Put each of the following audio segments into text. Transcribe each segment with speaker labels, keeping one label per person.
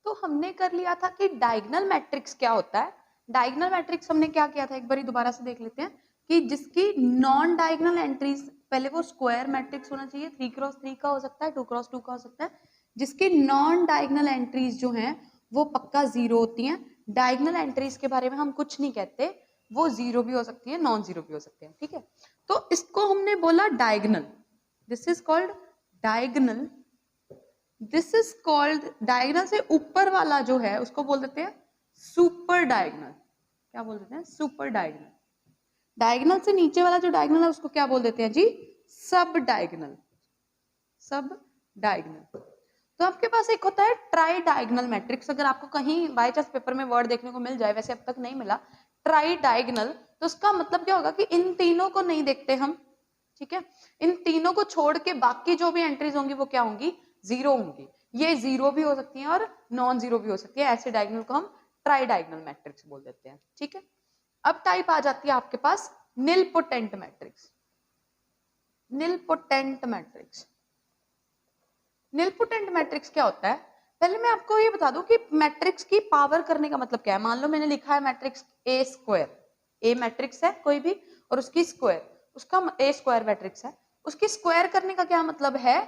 Speaker 1: तो हमने कर लिया था कि डायगोनल मैट्रिक्स क्या होता है। डायगोनल मैट्रिक्स हमने क्या किया था, एक बार दोबारा से देख लेते हैं कि जिसकी नॉन डायगोनल एंट्रीज, पहले वो स्क्वायर मैट्रिक्स होना चाहिए, 3x3 का हो सकता है, 2x2 का हो सकता है, जिसकी नॉन डायगोनल एंट्रीज जो हैं वो पक्का जीरो होती हैं। डायगोनल एंट्रीज के बारे में हम कुछ नहीं कहते, वो जीरो भी हो सकती है, नॉन जीरो भी हो सकते हैं, ठीक है। तो इसको हमने बोला diagonal, this is called diagonal. This is called, diagonal से ऊपर वाला जो है उसको बोल देते हैं सुपर डायगोनल। क्या बोल देते हैं? Super diagonal. डायगोनल से नीचे वाला जो डायगोनल है उसको क्या बोल देते हैं जी? सब डायगोनल। सब डायगोनल। तो आपके पास एक होता है ट्राई डायगोनल मैट्रिक्स। अगर आपको कहीं बाय चांस पेपर में वर्ड देखने को मिल जाए, वैसे अब तक नहीं मिला, ट्राई डायगोनल, तो उसका मतलब क्या होगा कि इन तीनों को नहीं देखते हम, ठीक है। इन तीनों को छोड़ के बाकी जो भी एंट्रीज होंगी वो क्या होंगी? जीरो होंगी। ये जीरो भी हो सकती है और नॉन जीरो भी हो सकती है। ऐसे डायगोनल को हम ट्राई डायगोनल मैट्रिक्स बोल देते हैं, ठीक है। अब टाइप आ जाती है आपके पास nilpotent matrix. Nilpotent matrix, nilpotent matrix क्या होता है? पहले मैं आपको ये बता दूं कि मैट्रिक्स की पावर करने का मतलब क्या है। मान लो मैंने लिखा है matrix A square, A matrix है कोई भी और उसकी स्क्वायर, उसका ए स्क्वायर मैट्रिक्स है, उसकी स्क्वायर करने का क्या मतलब है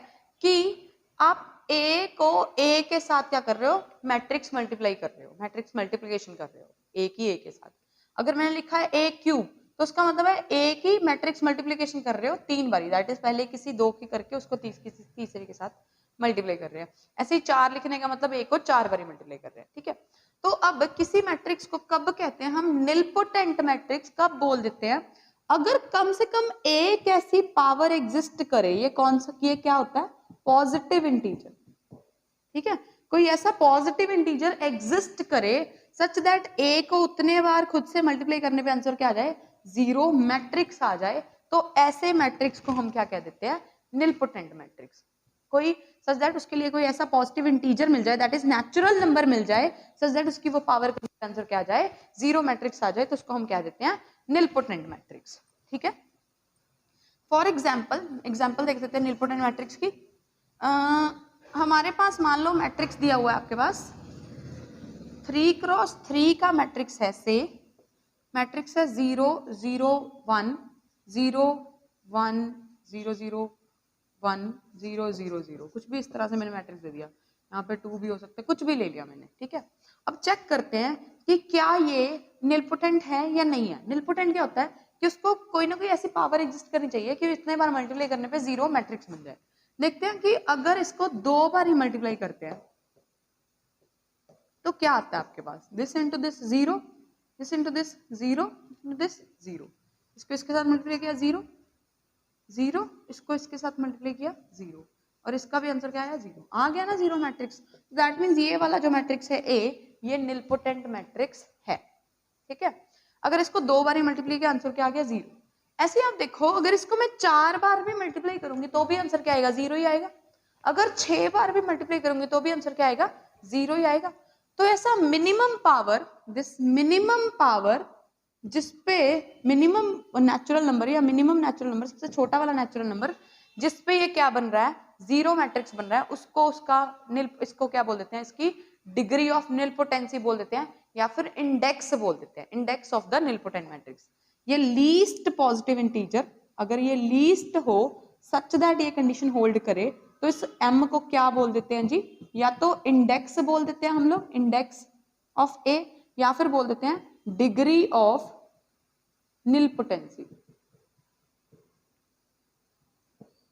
Speaker 1: कि आप ए को ए के साथ क्या कर रहे हो? मैट्रिक्स मल्टीप्लाई कर रहे हो, मैट्रिक्स मल्टीप्लिकेशन कर रहे हो ए की ए के साथ। अगर मैंने लिखा है ए क्यूब, तो उसका मतलब है ए की मैट्रिक्स मल्टीप्लिकेशन कर रहे हो 3 बारी, दैट इज पहले किसी 2 की करके उसको किसी तीसरे के साथ मल्टीप्लाई कर रहे हैं। ऐसे ही 4 लिखने का मतलब ए को 4 बारी मल्टीप्लाई कर रहे हैं, ठीक है। तो अब किसी मैट्रिक्स को कब कहते हैं हम? निलपोटेंट मैट्रिक्स कब बोल देते हैं? अगर कम से कम एक ऐसी पावर एग्जिस्ट करे, ये कौन सा, ये क्या होता है? पॉजिटिव इंटीजर, ठीक है। कोई ऐसा पॉजिटिव इंटीजर एग्जिस्ट करे सच दैट ए को उतने बार खुद से मल्टीप्लाई करने पे आंसर क्या आ जाए? जीरो मैट्रिक्स आ जाए, तो ऐसे मैट्रिक्स को हम क्या कह देते हैं? Nilpotent matrix. कोई सच दैट उसके लिए कोई ऐसा पॉजिटिव इंटीजर मिल जाए, दैट इज नेचुरल नंबर मिल जाए, सच दैट उसकी वो पावर का आंसर क्या आ जाए? जीरो मैट्रिक्स आ जाए, तो उसको हम क्या देते हैं? निलपोटेंट मैट्रिक्स, ठीक है। फॉर एग्जाम्पल देख लेते हैं निलपोटेंट मैट्रिक्स की। हमारे पास मान लो मैट्रिक्स दिया हुआ है आपके पास 3x3 का मैट्रिक्स है, से मैट्रिक्स है 0 0 1 0 1 0 0 1 0 0 0, कुछ भी इस तरह से मैंने मैट्रिक्स दे दिया। यहाँ पे 2 भी हो सकता है, कुछ भी ले लिया मैंने, ठीक है। अब चेक करते हैं कि क्या ये निलपोटेंट है या नहीं है। निलपोटेंट क्या होता है कि उसको कोई ना कोई ऐसी पावर एग्जिस्ट करनी चाहिए कि इतने बार मल्टीप्लाई करने पे जीरो मैट्रिक्स मिल जाए। देखते हैं कि अगर इसको 2 बार ही मल्टीप्लाई करते हैं तो क्या आता है आपके पास? This into this zero, this into this zero, into this zero, इसको इसके साथ मल्टीप्लाई किया जीरो जीरो, इसको इसके साथ मल्टीप्लाई किया जीरो, और इसका भी आंसर क्या आया? जीरो। आ गया ना जीरो मैट्रिक्स। दैट मीन्स ये वाला जो मैट्रिक्स है ए, ये निलपोटेंट मैट्रिक्स है, ठीक है। अगर इसको 2 बार ही मल्टीप्लाई किया, आंसर क्या आ गया? जीरो। ऐसे आप देखो, अगर इसको मैं 4 बार भी मल्टीप्लाई करूंगी तो भी आंसर क्या आएगा? जीरो ही आएगा। अगर 6 बार भी मल्टीप्लाई करूंगी तो भी आंसर क्या आएगा? जीरो ही आएगा। तो ऐसा minimum power, this minimum power जिसपे मिनिमम नेचुरल नंबर या मिनिमम नेचुरल नंबर, सबसे छोटा वाला नेचुरल नंबर जिसपे ये क्या बन रहा है? जीरो मैट्रिक्स बन रहा है, उसको उसका इसको क्या बोल देते हैं? इसकी डिग्री ऑफ निलपोटेंसी बोल देते हैं, या फिर इंडेक्स बोल देते हैं, index of the nilpotent matrix. ये लीस्ट पॉजिटिव इंटीजर, अगर ये लीस्ट हो सच दैट ये कंडीशन होल्ड करे, तो इस m को क्या बोल देते हैं जी? या तो इंडेक्स बोल देते हैं हम लोग, इंडेक्स ऑफ ए, या फिर बोल देते हैं डिग्री ऑफ निलपोटेंसी,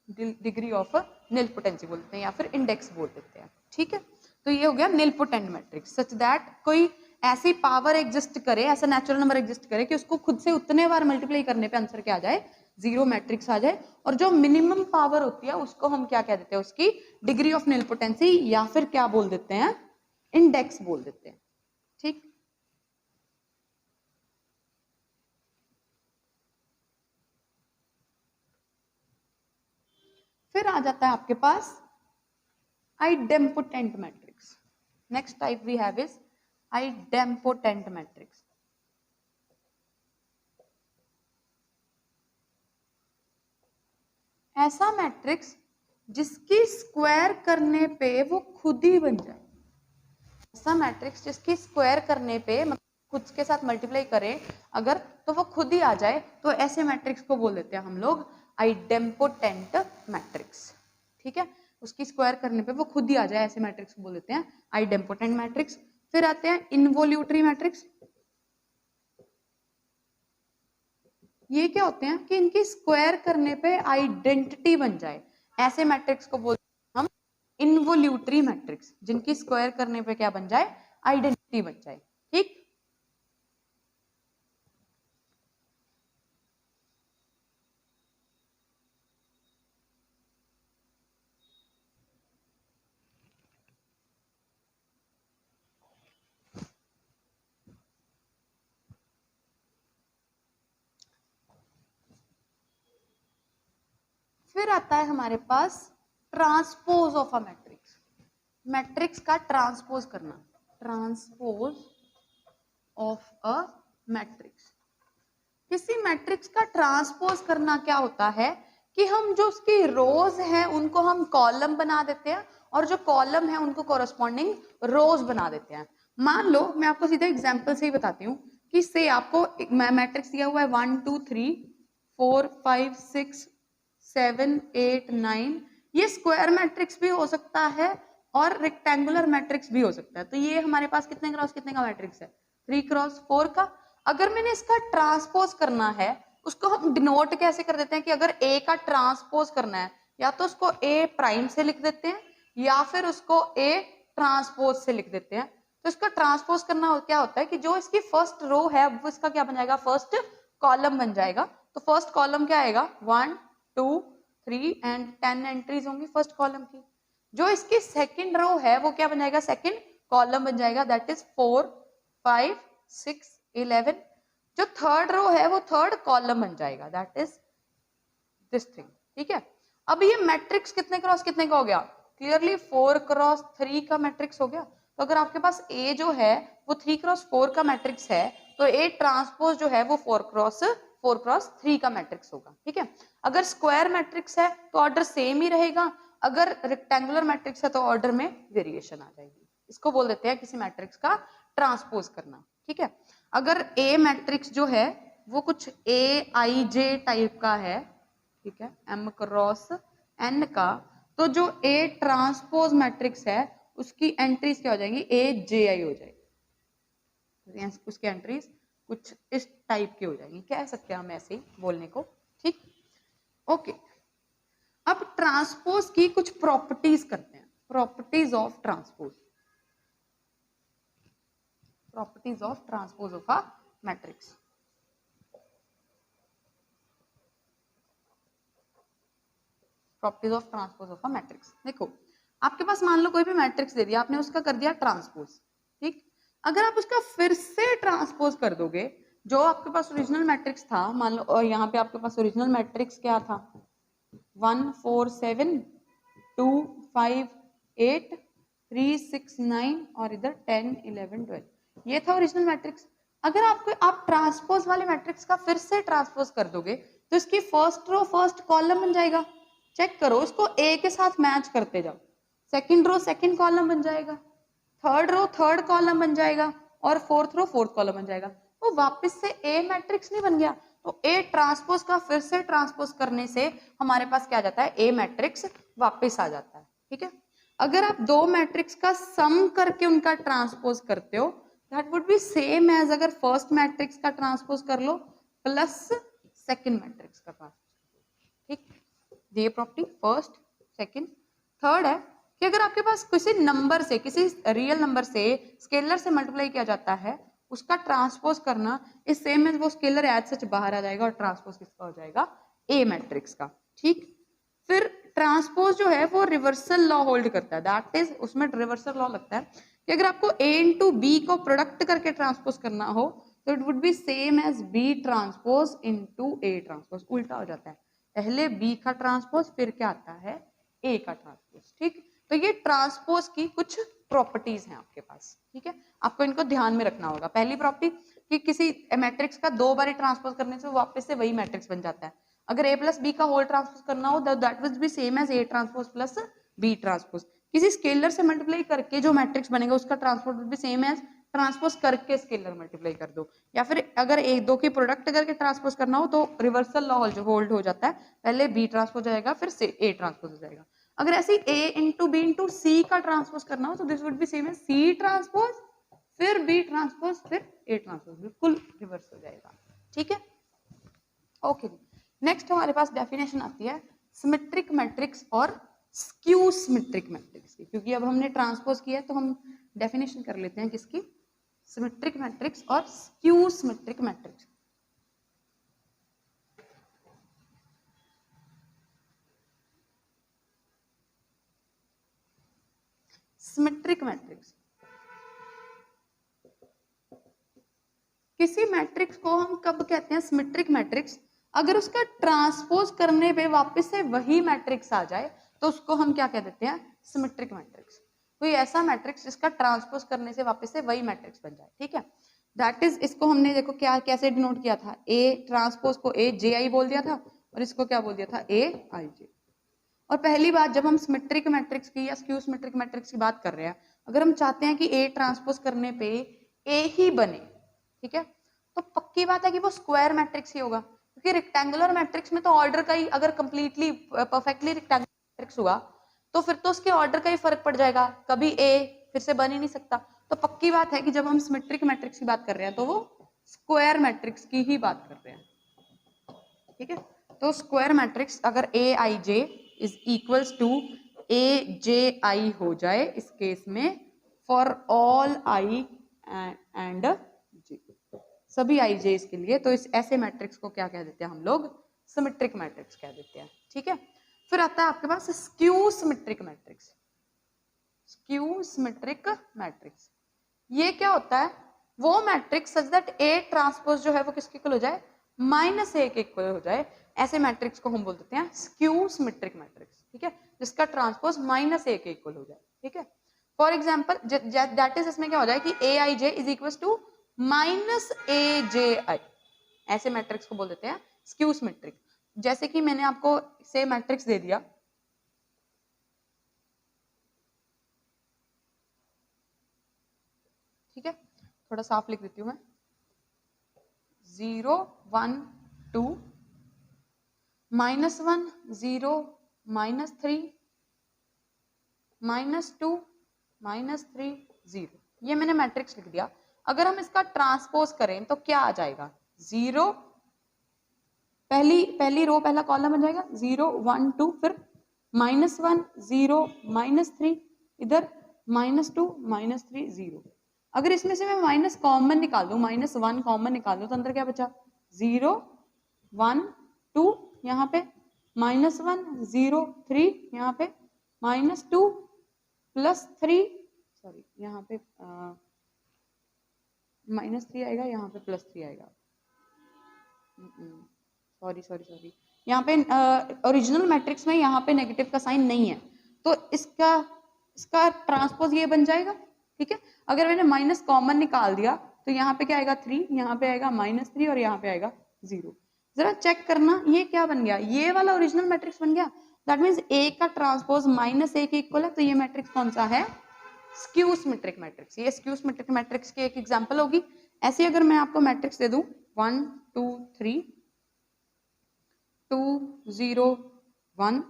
Speaker 1: डिग्री ऑफ निलपोटेंसी बोल देते हैं, या फिर इंडेक्स बोल देते हैं, ठीक है। तो ये हो गया निलपोटेंट मैट्रिक्स, सच दैट कोई ऐसी पावर एग्जिस्ट करे, ऐसा नेचुरल नंबर एग्जिस्ट करे कि उसको खुद से उतने बार मल्टीप्लाई करने पे आंसर क्या आ जाए? जीरो मैट्रिक्स आ जाए। और जो मिनिमम पावर होती है उसको हम क्या कह देते हैं? उसकी डिग्री ऑफ निलपोटेंसी, या फिर क्या बोल देते हैं? इंडेक्स बोल देते हैं, ठीक। फिर आ जाता है आपके पास idempotent matrix. Next type we have is idempotent matrix. ऐसा मैट्रिक्स जिसकी स्क्वायर करने पे वो खुद ही बन जाए, ऐसा मैट्रिक्स जिसकी स्क्वायर करने पे मतलब खुद के साथ मल्टीप्लाई करें अगर तो वो खुद ही आ जाए, तो ऐसे मैट्रिक्स को बोल देते हैं हम लोग आइडेम्पोटेंट मैट्रिक्स। ठीक है, उसकी स्क्वायर करने पे वो खुद ही आ जाए, ऐसे मैट्रिक्स को बोल देते हैं आइडेम्पोटेंट मैट्रिक्स। फिर आते हैं इनवोल्यूटरी मैट्रिक्स। ये क्या होते हैं कि इनकी स्क्वायर करने पे आइडेंटिटी बन जाए, ऐसे मैट्रिक्स को बोलते हैं हम इनवोल्यूटरी मैट्रिक्स, जिनकी स्क्वायर करने पे क्या बन जाए, आइडेंटिटी बन जाए। ठीक, फिर आता है हमारे पास transpose of a matrix. Matrix का ट्रांसपोज करना, ट्रांसपोज ऑफ अ मैट्रिक्स। किसी मैट्रिक्स का ट्रांसपोज करना क्या होता है कि हम जो उसकी रोज हैं उनको हम कॉलम बना देते हैं और जो कॉलम है उनको कॉरस्पॉन्डिंग रोज बना देते हैं। मान लो मैं आपको सीधा एग्जांपल से ही बताती हूँ कि से आपको मैट्रिक्स दिया हुआ है 1 2 3 4 5 6 7 8 9, ये स्क्वायर मैट्रिक्स भी हो सकता है और रेक्टेंगुलर मैट्रिक्स भी हो सकता है। तो ये हमारे पास कितने क्रॉस कितने का मैट्रिक्स है, 3 क्रॉस 4 का। अगर मैंने इसका ट्रांसपोज करना है, उसको हम डिनोट कैसे कर देते हैं कि अगर ए का ट्रांसपोज करना है या तो उसको ए प्राइम से लिख देते हैं या फिर उसको ए ट्रांसपोज से लिख देते हैं। तो इसका ट्रांसपोज करना क्या होता है कि जो इसकी फर्स्ट रो है वो इसका क्या बन जाएगा, फर्स्ट कॉलम बन जाएगा। तो फर्स्ट कॉलम क्या आएगा, 1 2 3 एंड 10 एंट्रीज होंगी फर्स्ट कॉलम की। जो इसकी सेकंड रो है वो क्या बन जाएगा, सेकंड कॉलम बन जाएगा, दैट इज 4 5 6 11। जो थर्ड रो है वो थर्ड कॉलम बन जाएगा, दैट इज दिस थिंग। ठीक है, अब ये मैट्रिक्स कितने क्रॉस कितने का हो गया, क्लियरली 4 क्रॉस 3 का मैट्रिक्स हो गया। तो अगर आपके पास ए जो है वो 3 क्रॉस 4 का मैट्रिक्स है तो ए ट्रांसपोज जो है वो 4 क्रॉस 3 का मैट्रिक्स होगा। ठीक है, अगर स्क्वायर मैट्रिक्स है तो ऑर्डर सेम ही रहेगा, अगर रेक्टेंगुलर मैट्रिक्स है तो ऑर्डर में वेरिएशन आ जाएगी। इसको बोल देते हैं किसी मैट्रिक्स का ट्रांसपोज करना। ठीक है, अगर ए मैट्रिक्स जो है वो कुछ ए आई जे टाइप का है, ठीक है, एम क्रॉस एन का, तो जो ए ट्रांसपोज मैट्रिक्स है उसकी एंट्रीज क्या हो जाएंगी, ए जे आई हो जाएगी, उसकी एंट्रीज कुछ इस टाइप की हो जाएंगी, कह सकते हैं हम ऐसे ही बोलने को। ठीक, ओके। अब ट्रांसपोज की कुछ प्रॉपर्टीज करते हैं, properties of transpose, properties of transpose of a matrix. Properties of transpose of a matrix. देखो आपके पास मान लो कोई भी मैट्रिक्स दे दिया, आपने उसका कर दिया ट्रांसपोज। ठीक, अगर आप उसका फिर से ट्रांसपोज कर दोगे, जो आपके पास ओरिजिनल मैट्रिक्स था, मान लो और यहाँ पे आपके पास ओरिजिनल मैट्रिक्स क्या था, 1 4 7 2 5 8 3 6 9 और इधर 10 11 12, ये था ओरिजिनल मैट्रिक्स। अगर आप ट्रांसपोज वाले मैट्रिक्स का फिर से ट्रांसपोज कर दोगे तो इसकी फर्स्ट रो फर्स्ट कॉलम बन जाएगा। चेक करो, इसको ए के साथ मैच करते जाओ, सेकंड रो सेकंड कॉलम बन जाएगा, थर्ड रो थर्ड कॉलम बन जाएगा और फोर्थ रो फोर्थ कॉलम बन जाएगा। तो वापस से ए मैट्रिक्स नहीं बन गया, तो ए ट्रांसपोज का फिर से ट्रांसपोज करने से हमारे पास क्या आ जाता है, ए मैट्रिक्स वापस आ जाता है। ठीक है, अगर आप दो मैट्रिक्स का सम करके उनका ट्रांसपोज करते हो, that would be same as अगर फर्स्ट मैट्रिक्स का ट्रांसपोज कर लो प्लस सेकंड मैट्रिक्स का ट्रांसपोज। ठीक, ये प्रॉपर्टी फर्स्ट सेकंड। थर्ड है कि अगर आपके पास किसी नंबर से, किसी रियल नंबर से स्केलर से मल्टीप्लाई किया जाता है, उसका ट्रांसपोज करना इस सेम में वो स्केलर एज सच बाहर आ जाएगा और ट्रांसपोज किसका हो जाएगा, ए मैट्रिक्स का। ठीक, फिर ट्रांसपोज जो है वो रिवर्सल लॉ होल्ड करता है, दैट इज उसमें रिवर्सल लॉ लगता है कि अगर आपको ए इंटू बी को प्रोडक्ट करके ट्रांसपोज करना हो तो it would be same as B transpose into A transpose, उल्टा हो जाता है, पहले बी का ट्रांसपोज फिर क्या आता है, ए का ट्रांसपोज। ठीक, तो ये ट्रांसपोज की कुछ प्रॉपर्टीज हैं आपके पास। ठीक है, आपको इनको ध्यान में रखना होगा। पहली प्रॉपर्टी कि किसी मैट्रिक्स का दो बार ट्रांसपोज करने से वापस से वही मैट्रिक्स बन जाता है। अगर ए प्लस बी का होल ट्रांसपोज करना हो that will be same as A transpose plus B transpose. किसी स्केलर से मल्टीप्लाई करके जो मैट्रिक्स बनेगा उसका transpose will be same as transpose करके स्केलर मल्टीप्लाई कर दो, या फिर अगर एक दो की प्रोडक्ट करके ट्रांसपोज करना हो तो रिवर्सल लॉ होल्ड हो जाता है, पहले बी ट्रांसपोज आएगा फिर से ए ट्रांसपोज हो जाएगा। अगर ऐसे A into B into C का ट्रांसपोज करना हो तो this would be same as C transpose फिर बी ट्रांसपोज फिर ए ट्रांसपोज, बिल्कुल रिवर्स हो जाएगा। ठीक है, ओके। नेक्स्ट हमारे पास डेफिनेशन आती है सिमेट्रिक मैट्रिक्स और स्क्यू सिमेट्रिक मैट्रिक्स की, क्योंकि अब हमने ट्रांसपोज किया है तो हम डेफिनेशन कर लेते हैं किसकी, सिमेट्रिक मैट्रिक्स और skew symmetric matrix. Symmetric matrix, किसी मैट्रिक्स को हम कब कहते हैं सिमेट्रिक मैट्रिक्स, अगर उसका ट्रांसपोज करने पे वापस से वही मैट्रिक्स आ जाए तो उसको हम क्या कह देते हैं, सिमेट्रिक मैट्रिक्स। कोई ऐसा मैट्रिक्स जिसका ट्रांसपोज करने से वापस से वही मैट्रिक्स बन जाए। ठीक है, दैट इज, इसको हमने देखो क्या कैसे डिनोट किया था, ए ट्रांसपोज को ए जे आई बोल दिया था और इसको क्या बोल दिया था, ए आई जे। और पहली बात जब हम सिमेट्रिक मैट्रिक्स की या स्क्यू सिमेट्रिक मैट्रिक्स की बात कर रहे हैं, अगर हम चाहते हैं कि ए ट्रांसपोज करने पे ए ही बने, ठीक है, तो पक्की बात है कि वो स्क्वायर मैट्रिक्स ही होगा, क्योंकि रेक्टेंगुलर मैट्रिक्स में तो ऑर्डर का ही, अगर कंप्लीटली परफेक्टली रेक्टेंगुलर मैट्रिक्स हुआ तो फिर तो उसके ऑर्डर का ही फर्क पड़ जाएगा, कभी ए फिर से बन ही नहीं सकता। तो पक्की बात है कि जब हम सिमेट्रिक मैट्रिक्स की बात कर रहे हैं तो वो स्क्वायर मैट्रिक्स की ही बात कर रहे हैं। ठीक है, तो स्क्वायर मैट्रिक्स अगर ए I J is equals to A J आई हो जाए इस केस में फॉर ऑल आई एंड जे, सभी आई जे के लिए, तो इस ऐसे मैट्रिक्स को क्या कह देते हैं हम लोग, सिमेट्रिक मैट्रिक्स कह देते हैं। ठीक है, फिर आता है आपके पास skew symmetric matrix. Skew symmetric matrix ये क्या होता है, वो matrix such that A transpose जो है वो किसके इक्वल हो जाए, माइनस ए के इक्वल हो जाए, ऐसे मैट्रिक्स को हम बोल देते हैं स्क्यू सिमेट्रिक मैट्रिक्स। ठीक है, जिसका ट्रांसपोज माइनस ए के इक्वल हो जाए। ठीक है, फॉर एग्जाम्पल दैट इज, इसमें क्या हो जाए कि ए I J is equal to minus A J आई, ऐसे मैट्रिक्स को बोल देते हैं स्क्यू सिमेट्रिक। जैसे कि मैंने आपको से मैट्रिक्स दे दिया, ठीक है, थोड़ा साफ लिख देती हूं मैं, 0 1 2 -1 0 -3 -2 -3 0, ये मैंने मैट्रिक्स लिख दिया। अगर हम इसका ट्रांसपोज करें तो क्या आ जाएगा, 0 पहली रो पहला कॉलम बन जाएगा, 0 1 2 फिर -1 0 -3 इधर -2 -3 0। अगर इसमें से मैं माइनस कॉमन निकाल दूं, -1 कॉमन निकाल दूं तो अंदर क्या बचा, 0 1 2 यहाँ पे -1 0 3 यहाँ पे -2 +3, सॉरी यहाँ पे -3 आएगा, यहाँ पे +3 आएगा, सॉरी यहाँ पे ओरिजिनल मैट्रिक्स में यहाँ पे नेगेटिव का साइन नहीं है, तो इसका ट्रांसपोज ये बन जाएगा। ठीक है, अगर मैंने माइनस कॉमन निकाल दिया तो यहाँ पे क्या आएगा 3, यहाँ पे आएगा -3 और यहाँ पे आएगा 0। जरा चेक करना ये क्या बन गया, ये वाला ओरिजिनल मैट्रिक्स बन गया, दैट मीन्स ए का ट्रांसपोज -a के इक्वल है, तो ये मैट्रिक्स कौन सा है, स्क्यू सिमेट्रिक मैट्रिक्स। ये स्क्यू सिमेट्रिक मैट्रिक्स की एक एग्जांपल होगी। ऐसे अगर मैं आपको मैट्रिक्स दे दूं 1 2 3 2 0 1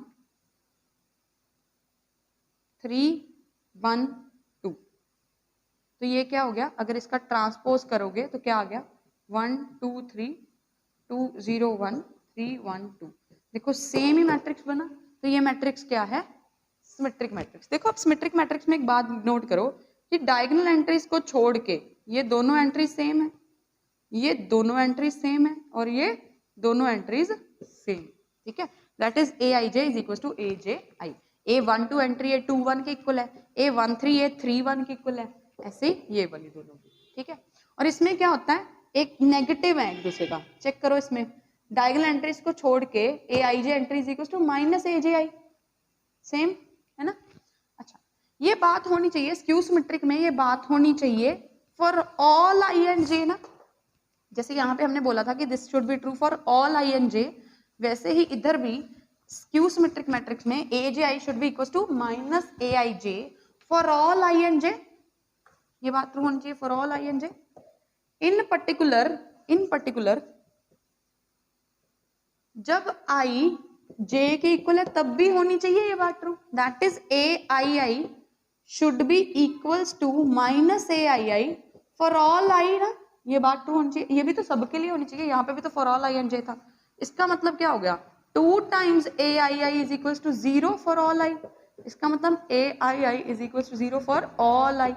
Speaker 1: 3 1 2, तो ये क्या हो गया, अगर इसका ट्रांसपोज करोगे तो क्या आ गया, 1 2 3 2 0 1 3 1 2। देखो सेम ही मैट्रिक्स बना, तो ये मैट्रिक्स क्या है, सिमेट्रिक मैट्रिक्स। देखो अब सिमेट्रिक मैट्रिक्स में एक बात नोट करो कि डायगोनल एंट्रीज को छोड़ के ये दोनों एंट्रीज सेम है, ये दोनों एंट्रीज सेम है और ये दोनों एंट्रीज सेम। ठीक है, that is A I J is equal to A J I. A 1 2 entry A 2 1 के इक्वल है, ए 1 3 ए 3 1 के इक्वल है, ऐसे ये वाली दोनों। ठीक है, और इसमें क्या होता है, एक नेगेटिव है एक दूसरे का, चेक करो इसमें डायगोनल एंट्रीज को छोड़ के A I J entry is equal to minus A J I, same है ना। अच्छा, ये बात होनी चाहिए स्क्यू सिमेट्रिक में, ये बात होनी चाहिए for all I and J ना, जैसे यहाँ पे हमने बोला था कि this should be true for all I and J, वैसे ही इधर भी स्क्यू सिमेट्रिक मैट्रिक्स में A J I should be equal to minus A I J for all I and J, ये बात ट्रू होनी चाहिए, for all I and J. In particular जब आई जे के इक्वल है तब भी होनी चाहिए ये बात true, that is A I I should be equals to minus A I I for all I ना, ये बात ट्रू होनी चाहिए, ये भी तो सबके लिए होनी चाहिए, यहाँ पे भी तो for all I and J था। इसका मतलब क्या हो गया, 2 times A I I is equals to 0 for all I, इसका मतलब A I I is equals to 0 for all I.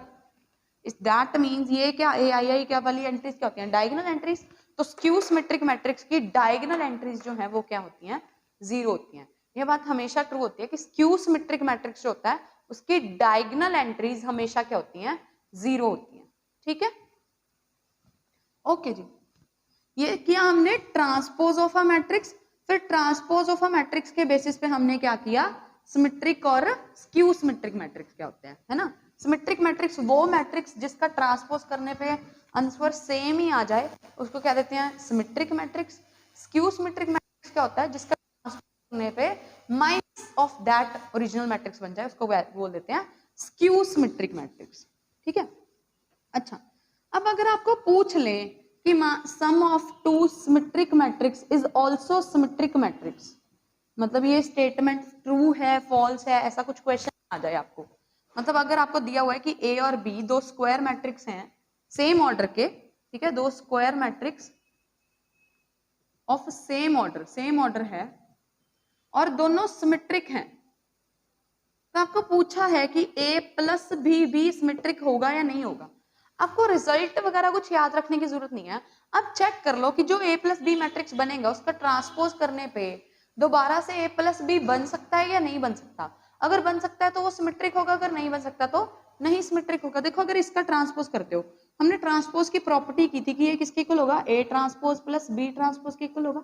Speaker 1: That means ये क्या ए आई आई क्या वाली एंट्रीज क्या होती हैं, डायगोनल एंट्रीज। तो स्क्यू सिमेट्रिक मैट्रिक्स की डायगोनल एंट्रीज जो है वो क्या होती हैं, 0 होती हैं। ये बात हमेशा ट्रू होती है कि स्क्यू सिमेट्रिक मैट्रिक्स जो होता है उसकी डायगोनल एंट्रीज हमेशा क्या होती हैं, 0 होती हैं। ठीक है, ओके जी। ये किया हमने ट्रांसपोज ऑफ अ मैट्रिक्स, फिर ट्रांसपोज ऑफ अ मैट्रिक्स के बेसिस पे हमने क्या किया, सिमेट्रिक और स्क्यू सिमेट्रिक मैट्रिक्स क्या होते हैं, है ना। सिमेट्रिक मैट्रिक्स वो मैट्रिक्स जिसका ट्रांसपोज करने पे आंसर सेम ही आ जाए उसको क्या देते हैं, symmetric matrix. Skew symmetric matrix क्या होता है, जिसका ट्रांसपोज करने पे minus of that original matrix बन जाए उसको बोल देते हैं स्क्यू सिमेट्रिक मैट्रिक्स। ठीक है, अच्छा अब अगर आपको पूछ लें कि sum of two symmetric matrix is also symmetric matrix, मतलब ये स्टेटमेंट ट्रू है फॉल्स है, ऐसा कुछ क्वेश्चन आ जाए आपको, मतलब अगर आपको दिया हुआ है कि ए और बी दो स्क्वायर मैट्रिक्स हैं सेम ऑर्डर के, ठीक है, दो square matrix of same order है और दोनों सिमेट्रिक हैं, तो आपको पूछा है कि a प्लस भी सिमेट्रिक होगा या नहीं होगा। आपको रिजल्ट वगैरह कुछ याद रखने की जरूरत नहीं है, अब चेक कर लो कि जो a प्लस बी मैट्रिक्स बनेगा उसका ट्रांसपोज करने पे दोबारा से a प्लस बी बन सकता है या नहीं बन सकता। अगर बन सकता है तो वो सिमेट्रिक होगा, अगर नहीं बन सकता तो नहीं सिमेट्रिक होगा। देखो अगर इसका ट्रांसपोज करते हो, हमने ट्रांसपोज की प्रॉपर्टी की थी कि ये किसके इक्वल होगा, a transpose plus b transpose के इक्वल होगा,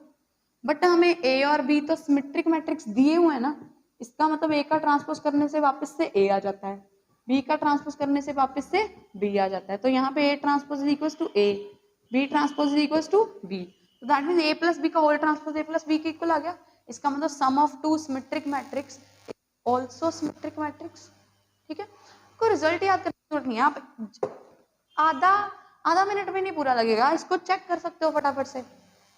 Speaker 1: बट हमें a और b तो सिमेट्रिक मैट्रिक्स दिए हुए हैं ना, इसका मतलब a का ट्रांसपोज करने से वापस से a आ जाता है, b का ट्रांसपोज करने से वापस से b आ जाता है, तो यहाँ पे a transpose is equal to a, b transpose is equal to b, तो that means a plus b का whole transpose a plus b के इक्वल आ गया। इसका मतलब sum of two symmetric matrix also symmetric matrix. ठीक है, कोई रिजल्ट याद करने की जरूरत नहीं है, आप आधा मिनट भी नहीं पूरा लगेगा, इसको चेक कर सकते हो फटाफट से,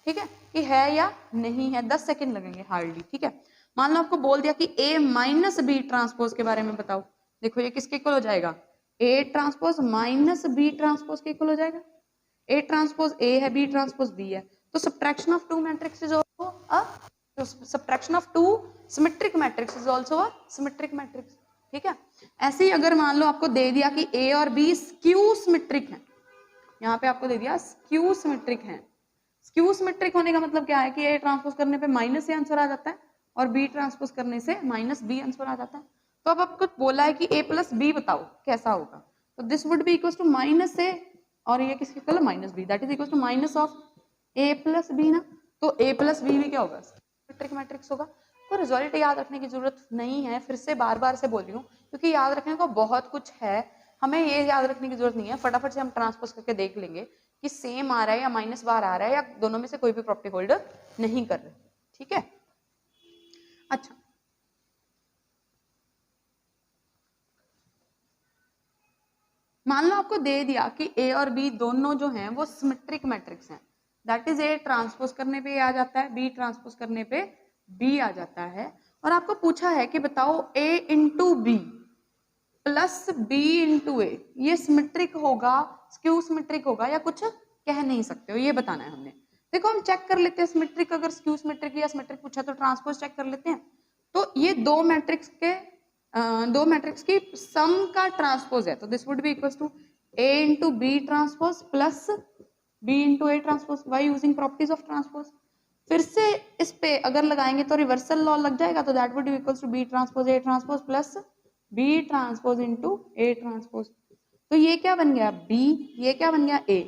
Speaker 1: ठीक है, कि है या नहीं है, 10 सेकंड लगेंगे हार्डली। ठीक है, मान लो आपको बोल दिया कि a माइनस बी ट्रांसपोज के बारे में बताओ, देखो ये किसके इक्वल हो जाएगा, a transpose minus B transpose के इक्वल हो जाएगा, a ट्रांसपोज a है, b ट्रांसपोज b है, तो subtraction of two matrix is also a subtraction of two symmetric matrix is also a symmetric matrix. ठीक है, ऐसे ही अगर मान लो आपको दे दिया कि a और b स्क्यू सिमेट्रिक है, यहाँ पे आपको दे दिया स्क्यू सिमेट्रिक है, स्क्यू सिमेट्रिक होने का मतलब क्या है कि a ट्रांसपोज करने पे माइनस से आंसर आ जाता है और b ट्रांसपोज करने से माइनस b आंसर आ जाता है। तो अब आपको बोला है कि a प्लस बी बताओ कैसा होगा, तो this would be equal to minus A और ये किसके इक्वल है, minus B, that is equal to minus of a plus B ना, तो a प्लस बी भी क्या होगा, सिमेट्रिक मैट्रिक्स होगा। तो रिजल्ट याद रखने की जरूरत नहीं है, फिर से बार बार से बोल रही हूँ क्योंकि याद रखने को बहुत कुछ है, हमें ये याद रखने की जरूरत नहीं है, फटाफट से हम ट्रांसपोज करके देख लेंगे कि सेम आ रहा है या माइनस बार आ रहा है या दोनों में से कोई भी प्रॉपर्टी होल्ड नहीं कर रहे। ठीक है, अच्छा मान लो आपको दे दिया कि a और b दोनों जो हैं वो सिमेट्रिक मैट्रिक्स हैं, दैट इज a ट्रांसपोज करने पे a आ जाता है, b ट्रांसपोज करने पे b आ जाता है, और आपको पूछा है कि बताओ a into B plus B into A ये सिमेट्रिक होगा, स्क्यू सिमेट्रिक होगा या कुछ कह नहीं सकते हो, ये बताना है हमने। देखो हम चेक कर लेते हैं सिमेट्रिक, अगर स्क्यू सिमेट्रिक या सिमेट्रिक पूछा तो ट्रांसपोज चेक कर लेते हैं। तो ये दो मैट्रिक्स की सम का ट्रांसपोज है, तो this would be equal to a into B transpose plus b into A transpose by using properties of transpose. फिर से इस पे अगर लगाएंगे तो रिवर्सल लॉ लग जाएगा, तो that would be equal to b transpose a transpose plus b transpose into a transpose. तो ये क्या बन गया b, ये क्या बन गया a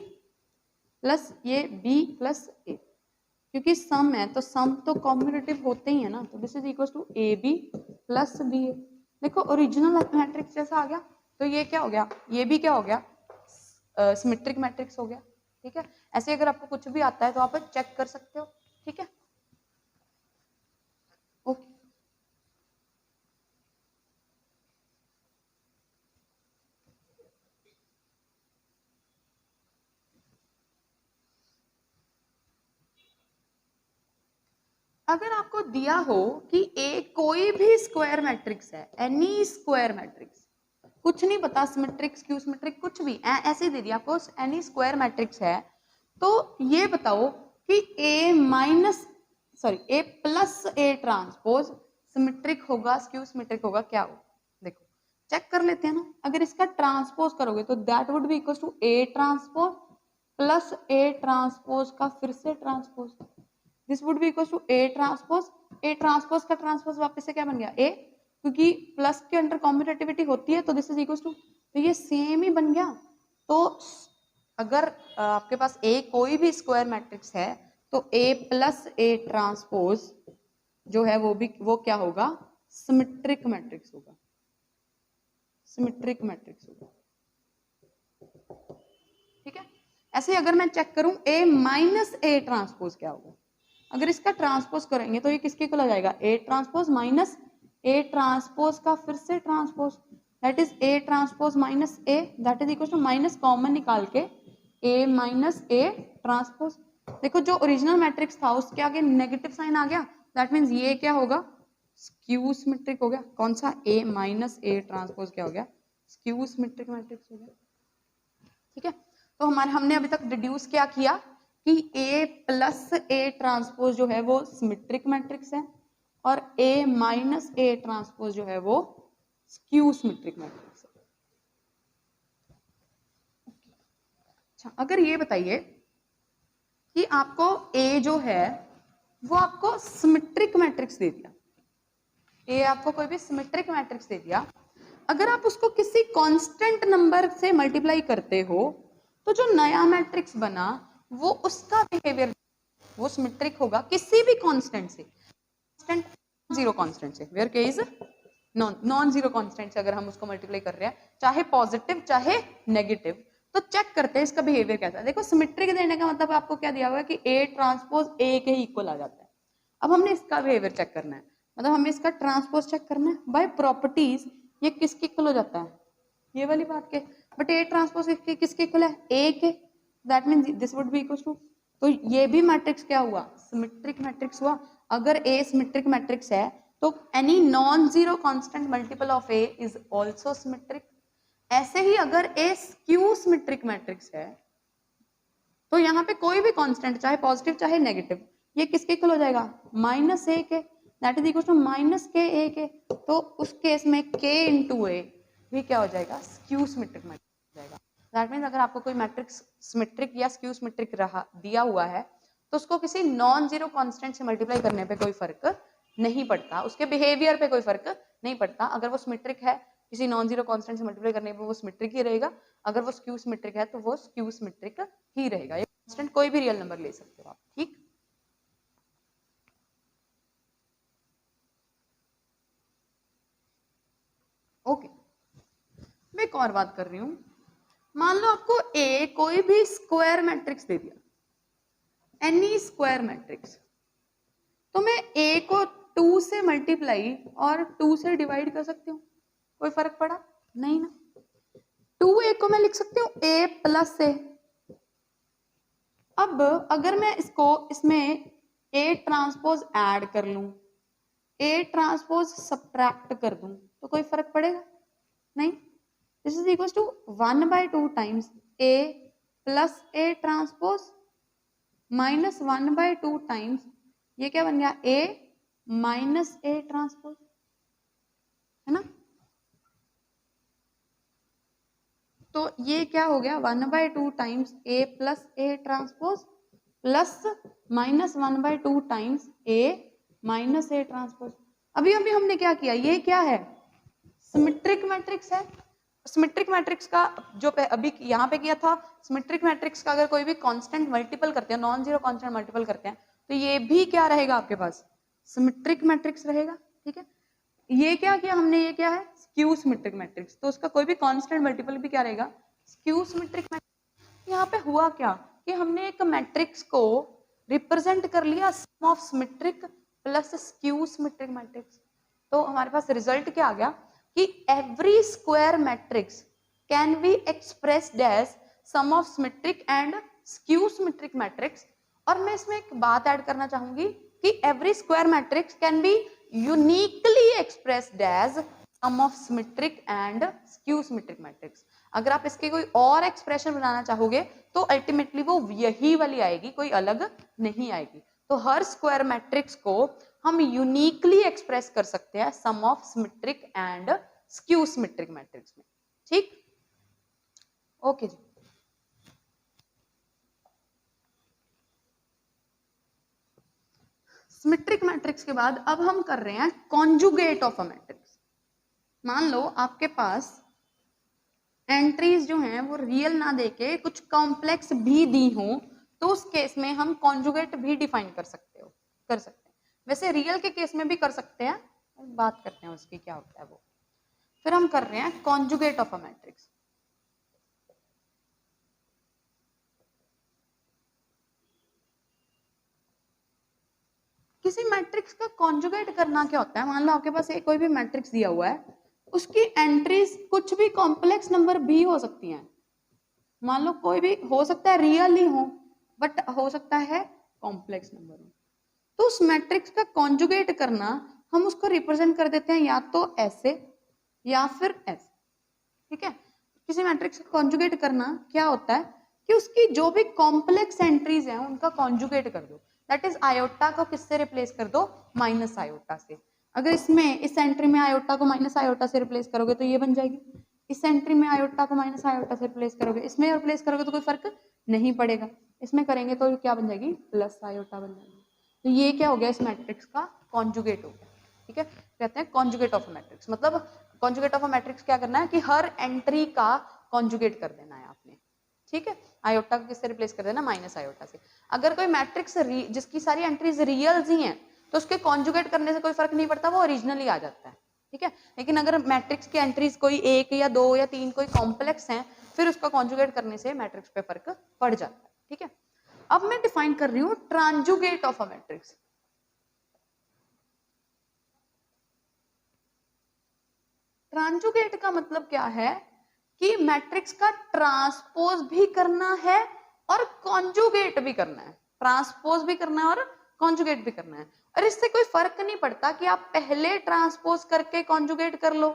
Speaker 1: प्लस ये b प्लस a, क्योंकि सम है तो सम तो कॉम्यूटेटिव होते ही है ना, तो this is equal to A B plus B A. देखो ओरिजिनल मैट्रिक्स जैसा आ गया, तो ये क्या हो गया, ये भी क्या हो गया, सिमेट्रिक मैट्रिक्स हो गया। ठीक है, ऐसे अगर आपको कुछ भी आता है तो आप चेक कर सकते हो। ठीक है, ओके। अगर आपको दिया हो कि ए कोई भी स्क्वायर मैट्रिक्स है, एनी स्क्वायर मैट्रिक्स, कुछ नहीं पता सिमेट्रिक स्क्यू सिमेट्रिक कुछ भी ऐसे ही दे दिया आपको, एनी स्क्वायर मैट्रिक्स है, तो ये बताओ कि ए प्लस ए ट्रांसपोज सिमेट्रिक होगा स्क्यू सिमेट्रिक होगा, क्या हो? देखो चेक कर लेते हैं ना। अगर इसका ट्रांसपोज करोगे तो that would be equal to A transpose plus A transpose का फिर से transpose, this would be equal to A transpose, A transpose का ट्रांसपोज वापस से क्या बन गया ए, क्योंकि प्लस के अंडर कॉम्यूटेटिविटी होती है तो दिस इज इक्वल टू, तो ये सेम ही बन गया। तो अगर आपके पास ए कोई भी स्क्वायर मैट्रिक्स है तो ए प्लस ए ट्रांसपोज जो है वो क्या होगा? सिमेट्रिक मैट्रिक्स होगा, सिमेट्रिक मैट्रिक्स होगा। ठीक है, ऐसे अगर मैं चेक करूं ए माइनस ए ट्रांसपोज क्या होगा, अगर इसका ट्रांसपोज करेंगे तो ये किसके इक्वल आ जाएगा? A transpose minus A transpose का फिर से transpose, that is A transpose minus A, that is equal to minus common निकाल के ए माइनस ए ट्रांसपोज। देखो जो ओरिजिनल मैट्रिक्स था उसके आगे नेगेटिव साइन आ गया, दैट मीन्स ये क्या होगा? स्क्यू सिमेट्रिक हो गया। कौन सा? ए माइनस ए ट्रांसपोज क्या हो गया? स्क्यू सिमेट्रिक मैट्रिक्स हो गया। ठीक है, तो हमने अभी तक डिड्यूस क्या किया कि ए प्लस ए ट्रांसपोज जो है वो सिमेट्रिक मैट्रिक्स है और ए माइनस ए ट्रांसपोज जो है वो स्क्यू सिमेट्रिक मैट्रिक्स है। अच्छा, अगर ये बताइए कि आपको ए जो है वो आपको सिमेट्रिक मैट्रिक्स दे दिया, ए आपको कोई भी सिमेट्रिक मैट्रिक्स दे दिया, अगर आप उसको किसी कांस्टेंट नंबर से मल्टीप्लाई करते हो तो जो नया मैट्रिक्स बना वो उसका बिहेवियर वो सिमेट्रिक होगा किसी भी कांस्टेंट से, कांस्टेंट जीरो कांस्टेंट से, वेयर के इज नॉन जीरो कांस्टेंट से अगर हम उसको मल्टीप्लाई कर रहे हैं, चाहे पॉजिटिव चाहे नेगेटिव, तो चेक करते हैं इसका बिहेवियर कैसा है। देखो सिमेट्रिक देने का मतलब आपको क्या दिया हुआ है कि ए ट्रांसपोज ए के ही इक्वल आ जाता है। अब हमने इसका बिहेवियर चेक करना है, मतलब हमें इसका ट्रांसपोज चेक करना है बाय प्रॉपर्टीज, ये किसके इक्वल हो जाता है? ये वाली बात के, बट ए ट्रांसपोज किसके इक्वल है? A K, that means this would be equal to, तो ये भी मैट्रिक्स क्या हुआ? सिमेट्रिक मैट्रिक्स हुआ। अगर ए सिमेट्रिक मैट्रिक्स है तो any non zero constant multiple of A is also symmetric. ऐसे ही अगर ए स्क्यू सिमेट्रिक मैट्रिक्स है तो यहाँ पे कोई भी कांस्टेंट चाहे पॉजिटिव चाहे नेगेटिव ये किसके इक्वल हो जाएगा? Minus A K, that is equal to minus K A के, तो उस केस में के इंटू ए भी क्या हो जाएगा? स्क्यू सिमेट्रिक मैट्रिक्स हो जाएगा। दैट मीन्स अगर आपको कोई मैट्रिक्स सिमेट्रिक या स्क्यू सिमेट्रिक रहा दिया हुआ है तो उसको किसी नॉन जीरो कांस्टेंट से मल्टीप्लाई करने पे कोई फर्क नहीं पड़ता, उसके बिहेवियर पे कोई फर्क नहीं पड़ता। अगर वो सिमेट्रिक है किसी नॉन जीरो कांस्टेंट से मल्टीप्लाई करने पे वो सिमेट्रिक ही रहेगा, अगर वो स्क्यू सिमेट्रिक है तो वो स्क्यू सिमेट्रिक ही रहेगा। ये कांस्टेंट कोई भी रियल नंबर ले सकते हो आप। ठीक, ओके, मैं एक और बात कर रही हूं। मान लो आपको ए कोई भी स्क्वायर मैट्रिक्स दे दिया, एनी स्क्वायर मैट्रिक्स, तो मैं ए को 2 से मल्टीप्लाई और 2 से डिवाइड कर सकती हूँ, कोई फर्क पड़ा? नहीं ना। 2a को मैं लिख सकती हूँ a प्लस ए। अब अगर मैं इसमें a ट्रांसपोज ऐड कर लूं, a ट्रांसपोज सब्ट्रैक्ट कर दूं तो कोई फर्क पड़ेगा? नहीं। This is equal to 1/2 times a plus a transpose minus 1/2 times ये क्या बन गया? a माइनस a ट्रांसपोज, है ना। तो ये क्या हो गया? 1/2 times a plus a transpose plus minus 1/2 times a minus a transpose. अभी हमने क्या किया? ये क्या है? सिमेट्रिक मैट्रिक्स है। सिमेट्रिक मैट्रिक्स का जो अभी यहाँ पे किया था, सिमेट्रिक मैट्रिक्स का अगर कोई भी कांस्टेंट मल्टीपल करते हैं, नॉन जीरो कांस्टेंट मल्टीपल करते हैं, तो ये भी क्या रहेगा आपके पास? सिमेट्रिक मैट्रिक्स रहेगा। ठीक है, ये क्या किया हमने? ये क्या है? स्क्यू सिमेट्रिक मैट्रिक्स, तो उसका कोई भी कांस्टेंट मल्टीपल भी क्या रहेगा? Skew symmetric matrix. यहाँ पे हुआ क्या कि हमने एक मैट्रिक्स को रिप्रेजेंट कर लिया sum of symmetric plus skew symmetric matrix, तो हमारे पास रिजल्ट क्या आ गया कि every square matrix can be expressed as sum of symmetric and skew symmetric matrix. और मैं इसमें एक बात ऐड करना चाहूंगी कि every square matrix can be uniquely expressed as sum of symmetric and skew symmetric matrix. अगर आप इसके कोई और एक्सप्रेशन बनाना चाहोगे तो अल्टीमेटली वो यही वाली आएगी, कोई अलग नहीं आएगी। तो हर स्क्वायर मैट्रिक्स को हम यूनिकली एक्सप्रेस कर सकते हैं sum of symmetric and skew symmetric matrix में। ठीक, ओके जी। सिमेट्रिक मैट्रिक्स के बाद अब हम कर रहे हैं कॉन्जुगेट ऑफ अ मैट्रिक्स। मान लो आपके पास एंट्रीज जो हैं वो रियल ना देके कुछ कॉम्प्लेक्स भी दी हो, तो उस केस में हम कॉन्जुगेट भी डिफाइन कर सकते हैं। वैसे रियल के केस में भी कर सकते हैं, बात करते हैं उसकी क्या होता है वो। फिर हम कर रहे हैं कॉन्जुगेट ऑफ अ मैट्रिक्स। किसी मैट्रिक्स का कॉन्जुगेट करना क्या होता है? मान लो आपके पास एक कोई भी मैट्रिक्स दिया हुआ है, उसकी एंट्रीज कुछ भी कॉम्प्लेक्स नंबर भी हो सकती हैं। मान लो कोई भी हो सकता है रियल ही हो, बट हो सकता है कॉम्प्लेक्स नंबर हो। तो उस मैट्रिक्स का कॉन्जुगेट करना, हम उसको रिप्रेजेंट कर देते हैं या तो ऐसे या फिर ऐसे। ठीक है, किसी मैट्रिक्स का कॉन्जुगेट करना क्या होता है कि उसकी जो भी कॉम्प्लेक्स एंट्रीज हैं उनका कॉन्जुगेट कर दो। दैट इज आयोटा को किससे रिप्लेस कर दो? माइनस आयोटा से। अगर इसमें इस एंट्री में आयोटा को माइनस आयोटा से रिप्लेस करोगे तो ये बन जाएगी। इस एंट्री में आयोटा को माइनस आयोटा से रिप्लेस करोगे, इसमें रिप्लेस करोगे तो कोई फर्क नहीं पड़ेगा। इसमें करेंगे तो क्या बन जाएगी? प्लस आयोटा बन जाएगी। तो ये क्या हो गया? इस मैट्रिक्स का कॉन्जुगेट हो गया। ठीक है, कहते हैं कॉन्जुगेट ऑफ अ मैट्रिक्स। मतलब कॉन्जुगेट ऑफ अ मैट्रिक्स क्या करना है कि हर एंट्री का कॉन्जुगेट कर देना है आपने। ठीक है, आयोटा को किससे रिप्लेस कर देना? माइनस आयोटा से। अगर कोई मैट्रिक्स जिसकी सारी एंट्रीज रियल्स ही हैं तो उसके कॉन्जुगेट करने से कोई फर्क नहीं पड़ता, वो ओरिजिनली आ जाता है। ठीक है, लेकिन अगर मैट्रिक्स की एंट्रीज कोई एक या दो या तीन कोई कॉम्प्लेक्स हैं, फिर उसका कॉन्जुगेट करने से मैट्रिक्स पे फर्क पड़ जाता है। ठीक है, अब मैं डिफाइन कर रही हूं ट्रांजुगेट ऑफ अ मैट्रिक्स। ट्रांजुगेट का मतलब क्या है कि मैट्रिक्स का ट्रांसपोज भी करना है और कॉन्जुगेट भी करना है। ट्रांसपोज भी करना है और कॉन्जुगेट भी करना है। और इससे कोई फर्क नहीं पड़ता कि आप पहले ट्रांसपोज करके कॉन्जुगेट कर लो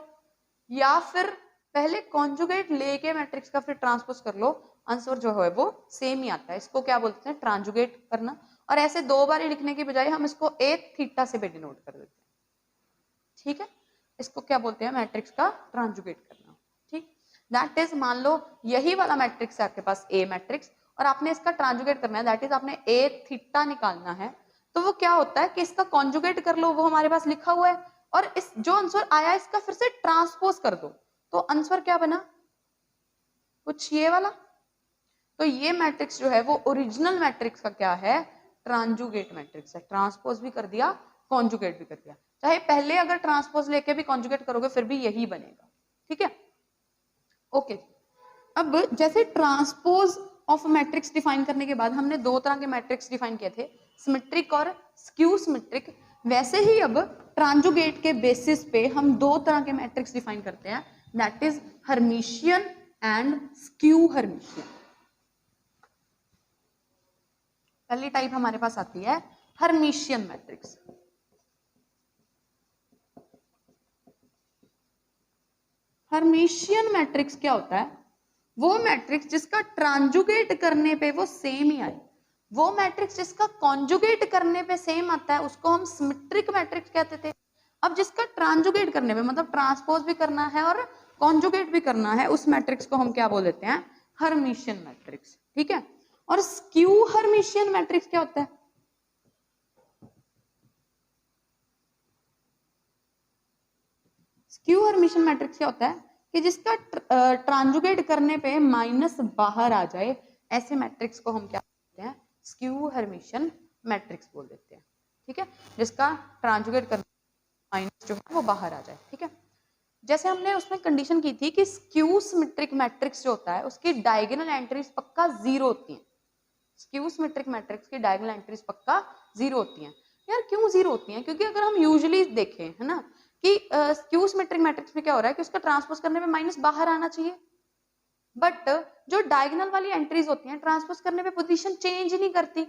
Speaker 1: या फिर पहले कॉन्जुगेट लेके मैट्रिक्स का फिर ट्रांसपोज कर लो, आंसर जो है वो सेम ही आता है। इसको क्या बोलते हैं? ट्रांजुगेट करना। और ऐसे दो बार लिखने की बजाय हम इसको एक थीटा से भी डिनोट कर देते हैं। ठीक है, इसको क्या बोलते हैं? मैट्रिक्स का ट्रांजुगेट करना। ठीक, दैट इज मान लो यही वाला मैट्रिक्स है आपके पास ए मैट्रिक्स, और आपने इसका ट्रांजुगेट करना है, दैट इज आपने ए थीटा निकालना है। तो वो क्या होता है कि इसका कॉन्जुगेट कर लो, वो हमारे पास लिखा हुआ है, और इस जो आंसर आया इसका फिर से ट्रांसपोज कर दो, तो आंसर क्या बना? कुछ ये वाला। तो ये मैट्रिक्स जो है वो ओरिजिनल मैट्रिक्स का क्या है? ट्रांजुगेट मैट्रिक्स है। ट्रांसपोज भी कर दिया, कॉन्जुगेट भी कर दिया। चाहे पहले अगर ट्रांसपोज लेके भी कॉन्जुगेट करोगे फिर भी यही बनेगा। ठीक है, ओके। अब जैसे ट्रांसपोज ऑफ मैट्रिक्स डिफाइन करने के बाद हमने दो तरह के मैट्रिक्स डिफाइन किए थे, सिमेट्रिक और स्क्यू सिमेट्रिक। वैसे ही अब ट्रांजुगेट के बेसिस पे हम दो तरह के मैट्रिक्स डिफाइन करते हैं, that is Hermitian and skew Hermitian. पहली टाइप हमारे पास आती है हर्मिशियन मैट्रिक्स। हर्मिशियन मैट्रिक्स क्या होता है? वो मैट्रिक्स जिसका ट्रांजुगेट करने पे वो सेम ही आए। वो मैट्रिक्स जिसका कॉन्जुगेट करने पे सेम आता है उसको हम सिमेट्रिक मैट्रिक्स कहते थे। अब जिसका ट्रांजुगेट करने पे मतलब ट्रांसपोज भी करना है और कॉन्जुगेट भी करना है, उस मैट्रिक्स को हम क्या बोल देते हैं? Hermitian matrix. ठीक है, और स्क्यू हर्मिशियन मैट्रिक्स क्या होता है? स्क्यू हर्मिशियन मैट्रिक्स क्या होता है कि जिसका ट्रांजुगेट करने पे माइनस बाहर आ जाए, ऐसे मैट्रिक्स को हम क्या बोलते हैं? स्क्यू हर्मिशियन मैट्रिक्स बोल देते हैं। ठीक है, जिसका ट्रांजुगेट करने माइनस जो है वो बाहर आ जाए। ठीक है, जैसे हमने उसमें कंडीशन की थी कि स्क्यू सिमेट्रिक मैट्रिक्स जो होता है उसकी डायगोनल एंट्रीज पक्का जीरो होती हैं। स्क्यू सिमेट्रिक मैट्रिक्स की डायगोनल एंट्रीज पक्का जीरो होती हैं। यार क्यों जीरो होती हैं? क्योंकि अगर हम यूजुअली देखें, है ना, कि स्क्यू सिमेट्रिक मैट्रिक्स में क्या हो रहा है कि उसका ट्रांसपोज करने में माइनस बाहर आना चाहिए, बट जो डायगोनल वाली एंट्रीज होती हैं ट्रांसपोज करने पे पोजीशन चेंज ही नहीं करती,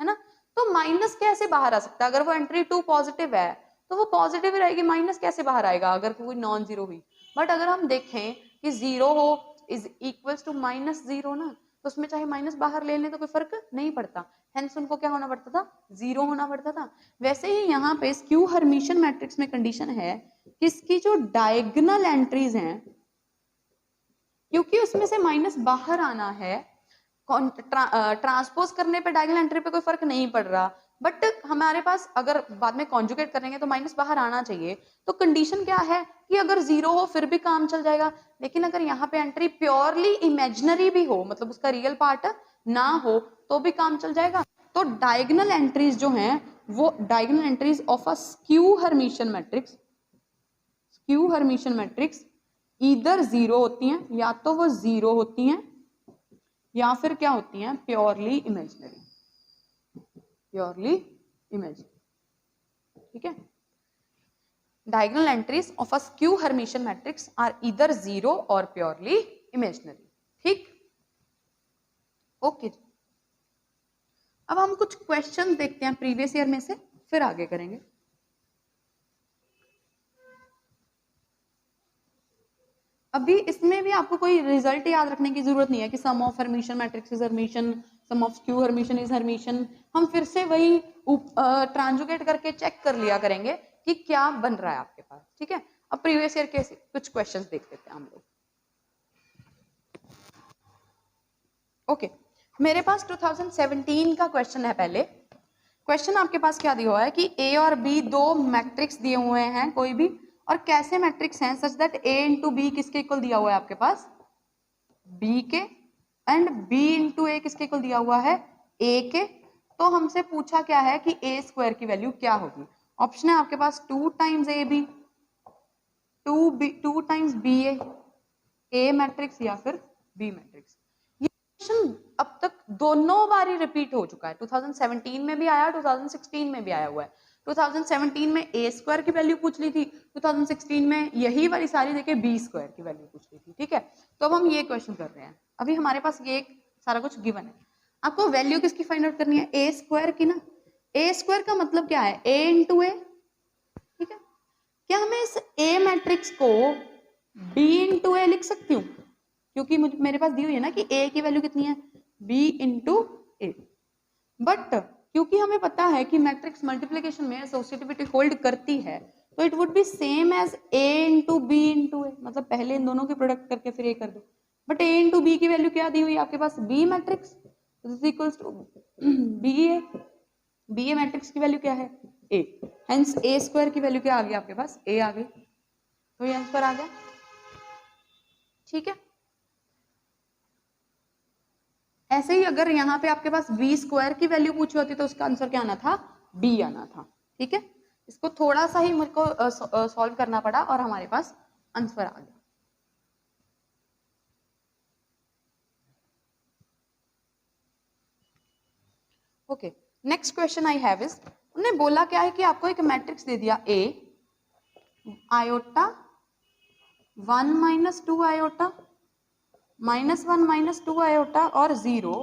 Speaker 1: है ना। तो माइनस कैसे बाहर आ सकता है? अगर वो एंट्री 2 पॉजिटिव है तो वो पॉजिटिव ही रहेगी, माइनस कैसे बाहर आएगा अगर कोई नॉन जीरो हुई? बट अगर हम देखें कि जीरो हो is equals to minus zero ना, तो उसमें चाहे माइनस बाहर ले लें तो कोई फर्क नहीं पड़ता, हेंस उनको क्या होना पड़ता था? जीरो होना पड़ता था। वैसे ही यहाँ पे स्क्यू हर्मिशियन मैट्रिक्स में कंडीशन है कि इसकी जो डायगोनल एंट्रीज हैं, क्योंकि उसमें से माइनस बाहर आना है, ट्रांसपोज करने पे डायगोनल एंट्री पे कोई फर्क नहीं पड़ रहा, बट हमारे पास अगर बाद में कॉन्जुगेट करेंगे तो माइनस बाहर आना चाहिए, तो कंडीशन क्या है कि अगर जीरो हो फिर भी काम चल जाएगा। लेकिन अगर यहाँ पे एंट्री प्योरली इमेजिनरी भी हो, मतलब उसका रियल पार्ट ना हो, तो भी काम चल जाएगा। तो डायगोनल एंट्रीज जो हैं वो diagonal entries of a skew Hermitian matrix, skew Hermitian matrix इधर जीरो होती हैं, या तो वो जीरो होती हैं या फिर क्या होती हैं? Purely imaginary, purely imaginary. ठीक है, diagonal entries of a skew Hermitian matrix are either zero और प्योरली इमेजिनरी। ठीक, ओके। अब हम कुछ क्वेश्चन देखते हैं प्रीवियस ईयर में से, फिर आगे करेंगे। अभी इसमें भी आपको कोई रिजल्ट याद रखने की जरूरत नहीं है कि sum of Hermitian matrix is Hermitian, sum of skew Hermitian is Hermitian. हम फिर से वही ट्रांजुगेट करके चेक कर लिया करेंगे कि क्या बन रहा है आपके पास। ठीक है, अब प्रीवियस ईयर के कुछ क्वेश्चंस देख लेते हैं हम लोग। ओके, मेरे पास 2017 का क्वेश्चन है। पहले क्वेश्चन आपके पास क्या दिया हुआ है कि ए और बी दो मैट्रिक्स दिए हुए हैं कोई भी, और कैसे मैट्रिक्स हैं such that A into B किसके इक्वल दिया हुआ है आपके पास? B K, and B into A किसके इक्वल दिया हुआ है? ए के। तो हमसे पूछा क्या है कि ए स्क्वायर की वैल्यू क्या होगी? ऑप्शन है आपके पास 2 times A B, 2 times B A matrix या फिर बी मैट्रिक्स। ये क्वेश्चन अब तक दोनों बारी रिपीट हो चुका है, 2017 में भी आया, 2016 में भी आया हुआ है। 2017 में ए स्क्वायर की वैल्यू पूछ ली थी, 2016 में यही वाली सारी देखे बी स्क्वायर की वैल्यू पूछ ली थी। ठीक है, तो अब हम ये क्वेश्चन कर रहे हैं। अभी हमारे पास ये सारा कुछ गिवन है, आपको वैल्यू किसकी फाइंड आउट करनी है? ए स्क्वायर की ना। ए स्क्वायर का मतलब क्या है? ए इंटू ए। ठीक है, क्या मैं इस ए मैट्रिक्स को बी इंटू ए लिख सकती हूँ? क्योंकि मुझे मेरे पास दी हुई है ना कि ए की वैल्यू कितनी है? B into A. बट क्योंकि हमें पता है कि मैट्रिक्स मल्टीप्लिकेशन में एसोसिएटिविटी होल्ड करती है, तो it would be same as A into B into A, मतलब पहले इन दोनों के प्रोडक्ट करके फिर ए कर दो। बट ए इंटू बी की वैल्यू क्या दी हुई है आपके पास? B matrix equals to B A. B A matrix की वैल्यू क्या है? ए, हेंस ए स्क्वायर की वैल्यू क्या आ गई आपके पास? ए आ गई, तो ये आंसर आ गया। ठीक है, ऐसे ही अगर यहाँ पे आपके पास बी स्क्वायर की वैल्यू पूछी होती तो उसका आंसर क्या आना था? बी आना था। ठीक है, इसको थोड़ा सा ही मुझको सॉल्व करना पड़ा और हमारे पास आंसर आ गया। Okay, next question I have is, उन्होंने बोला क्या है कि आपको एक मैट्रिक्स दे दिया A iota 1 minus 2 iota -1 minus 2 iota और 0,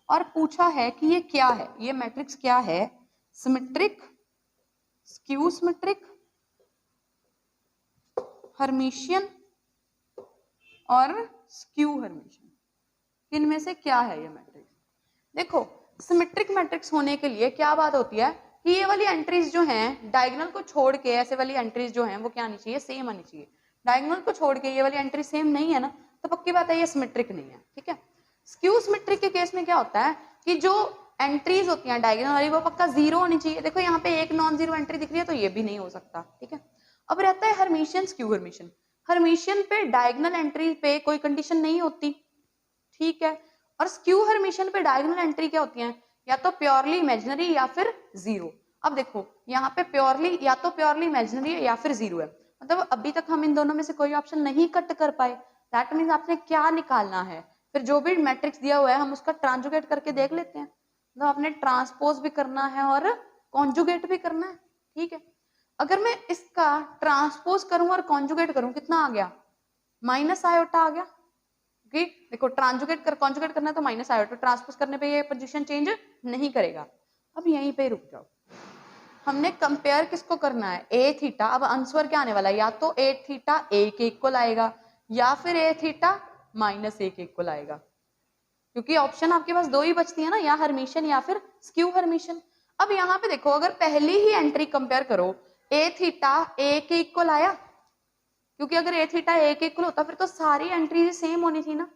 Speaker 1: और पूछा है कि ये क्या है? ये मैट्रिक्स क्या है? सिमेट्रिक, स्क्यू सिमेट्रिक, हर्मिशियन और स्क्यू हर्मिशियन, किनमें से क्या है ये मैट्रिक्स? देखो, सिमेट्रिक मैट्रिक्स होने के लिए क्या बात होती है कि ये वाली एंट्रीज जो हैं डायगोनल को छोड़ के, ऐसे वाली एंट्रीज जो हैं वो क्या आनी चाहिए? सेम आनी चाहिए। डायगोनल को छोड़ के ये वाली एंट्री सेम नहीं है ना, तो पक्की बात है ये सिमेट्रिक नहीं है। ठीक है, स्क्यू सिमेट्रिक के केस में क्या होता है कि जो एंट्रीज होती हैं डायगोनल वाली वो पक्का जीरो होनी चाहिए। देखो यहाँ पे एक नॉन जीरो एंट्री दिख रही है, तो ये भी नहीं हो सकता। ठीक है, अब रहता है हर्मिशियन, स्क्यू हर्मिशियन। हर्मिशियन पे डायगोनल एंट्री पे कोई कंडीशन नहीं होती। ठीक है, और स्क्यू हर्मिशियन पे डायगोनल एंट्री क्या होती है? या तो प्योरली इमेजिनरी या फिर जीरो। अब देखो यहाँ पे प्योरली, या तो प्योरली इमेजिनरी या फिर जीरो है, मतलब अभी तक हम इन दोनों में से कोई ऑप्शन नहीं कट कर पाए। दैट मीन्स आपने क्या निकालना है? फिर जो भी मैट्रिक्स दिया हुआ है हम उसका ट्रांजुगेट करके देख लेते हैं, मतलब आपने ट्रांसपोज भी करना है और कॉन्जुगेट भी करना है। ठीक है, अगर मैं इसका ट्रांसपोज करूं और कॉन्जुगेट करूं, कितना आ गया? माइनस आयोटा आ गया। देखो ट्रांजुगेट कर कॉन्जुगेट करना है तो माइनस आयोटा, ट्रांसपोज करने पे ये पोजीशन चेंज नहीं करेगा। अब यहीं पे रुक जाओ, हमने कंपेयर किसको करना है, ए थीटा। अब आंसर क्या आने वाला है, या तो ए थीटा ए के इक्वल आएगा या फिर ए थीटा माइनस ए के इक्वल आएगा, क्योंकि ऑप्शन आपके पास दो ही बचती है ना, या हर्मिशन या फिर स्क्यू हर्मिशन। अब यहाँ पे देखो, अगर पहली ही एंट्री कंपेयर करो, ए थीटा ए के इक्वल आया, क्योंकि अगर ए थीटा ए के इक्वल होता फिर तो सारी एंट्रीज सेम होनी थी ना,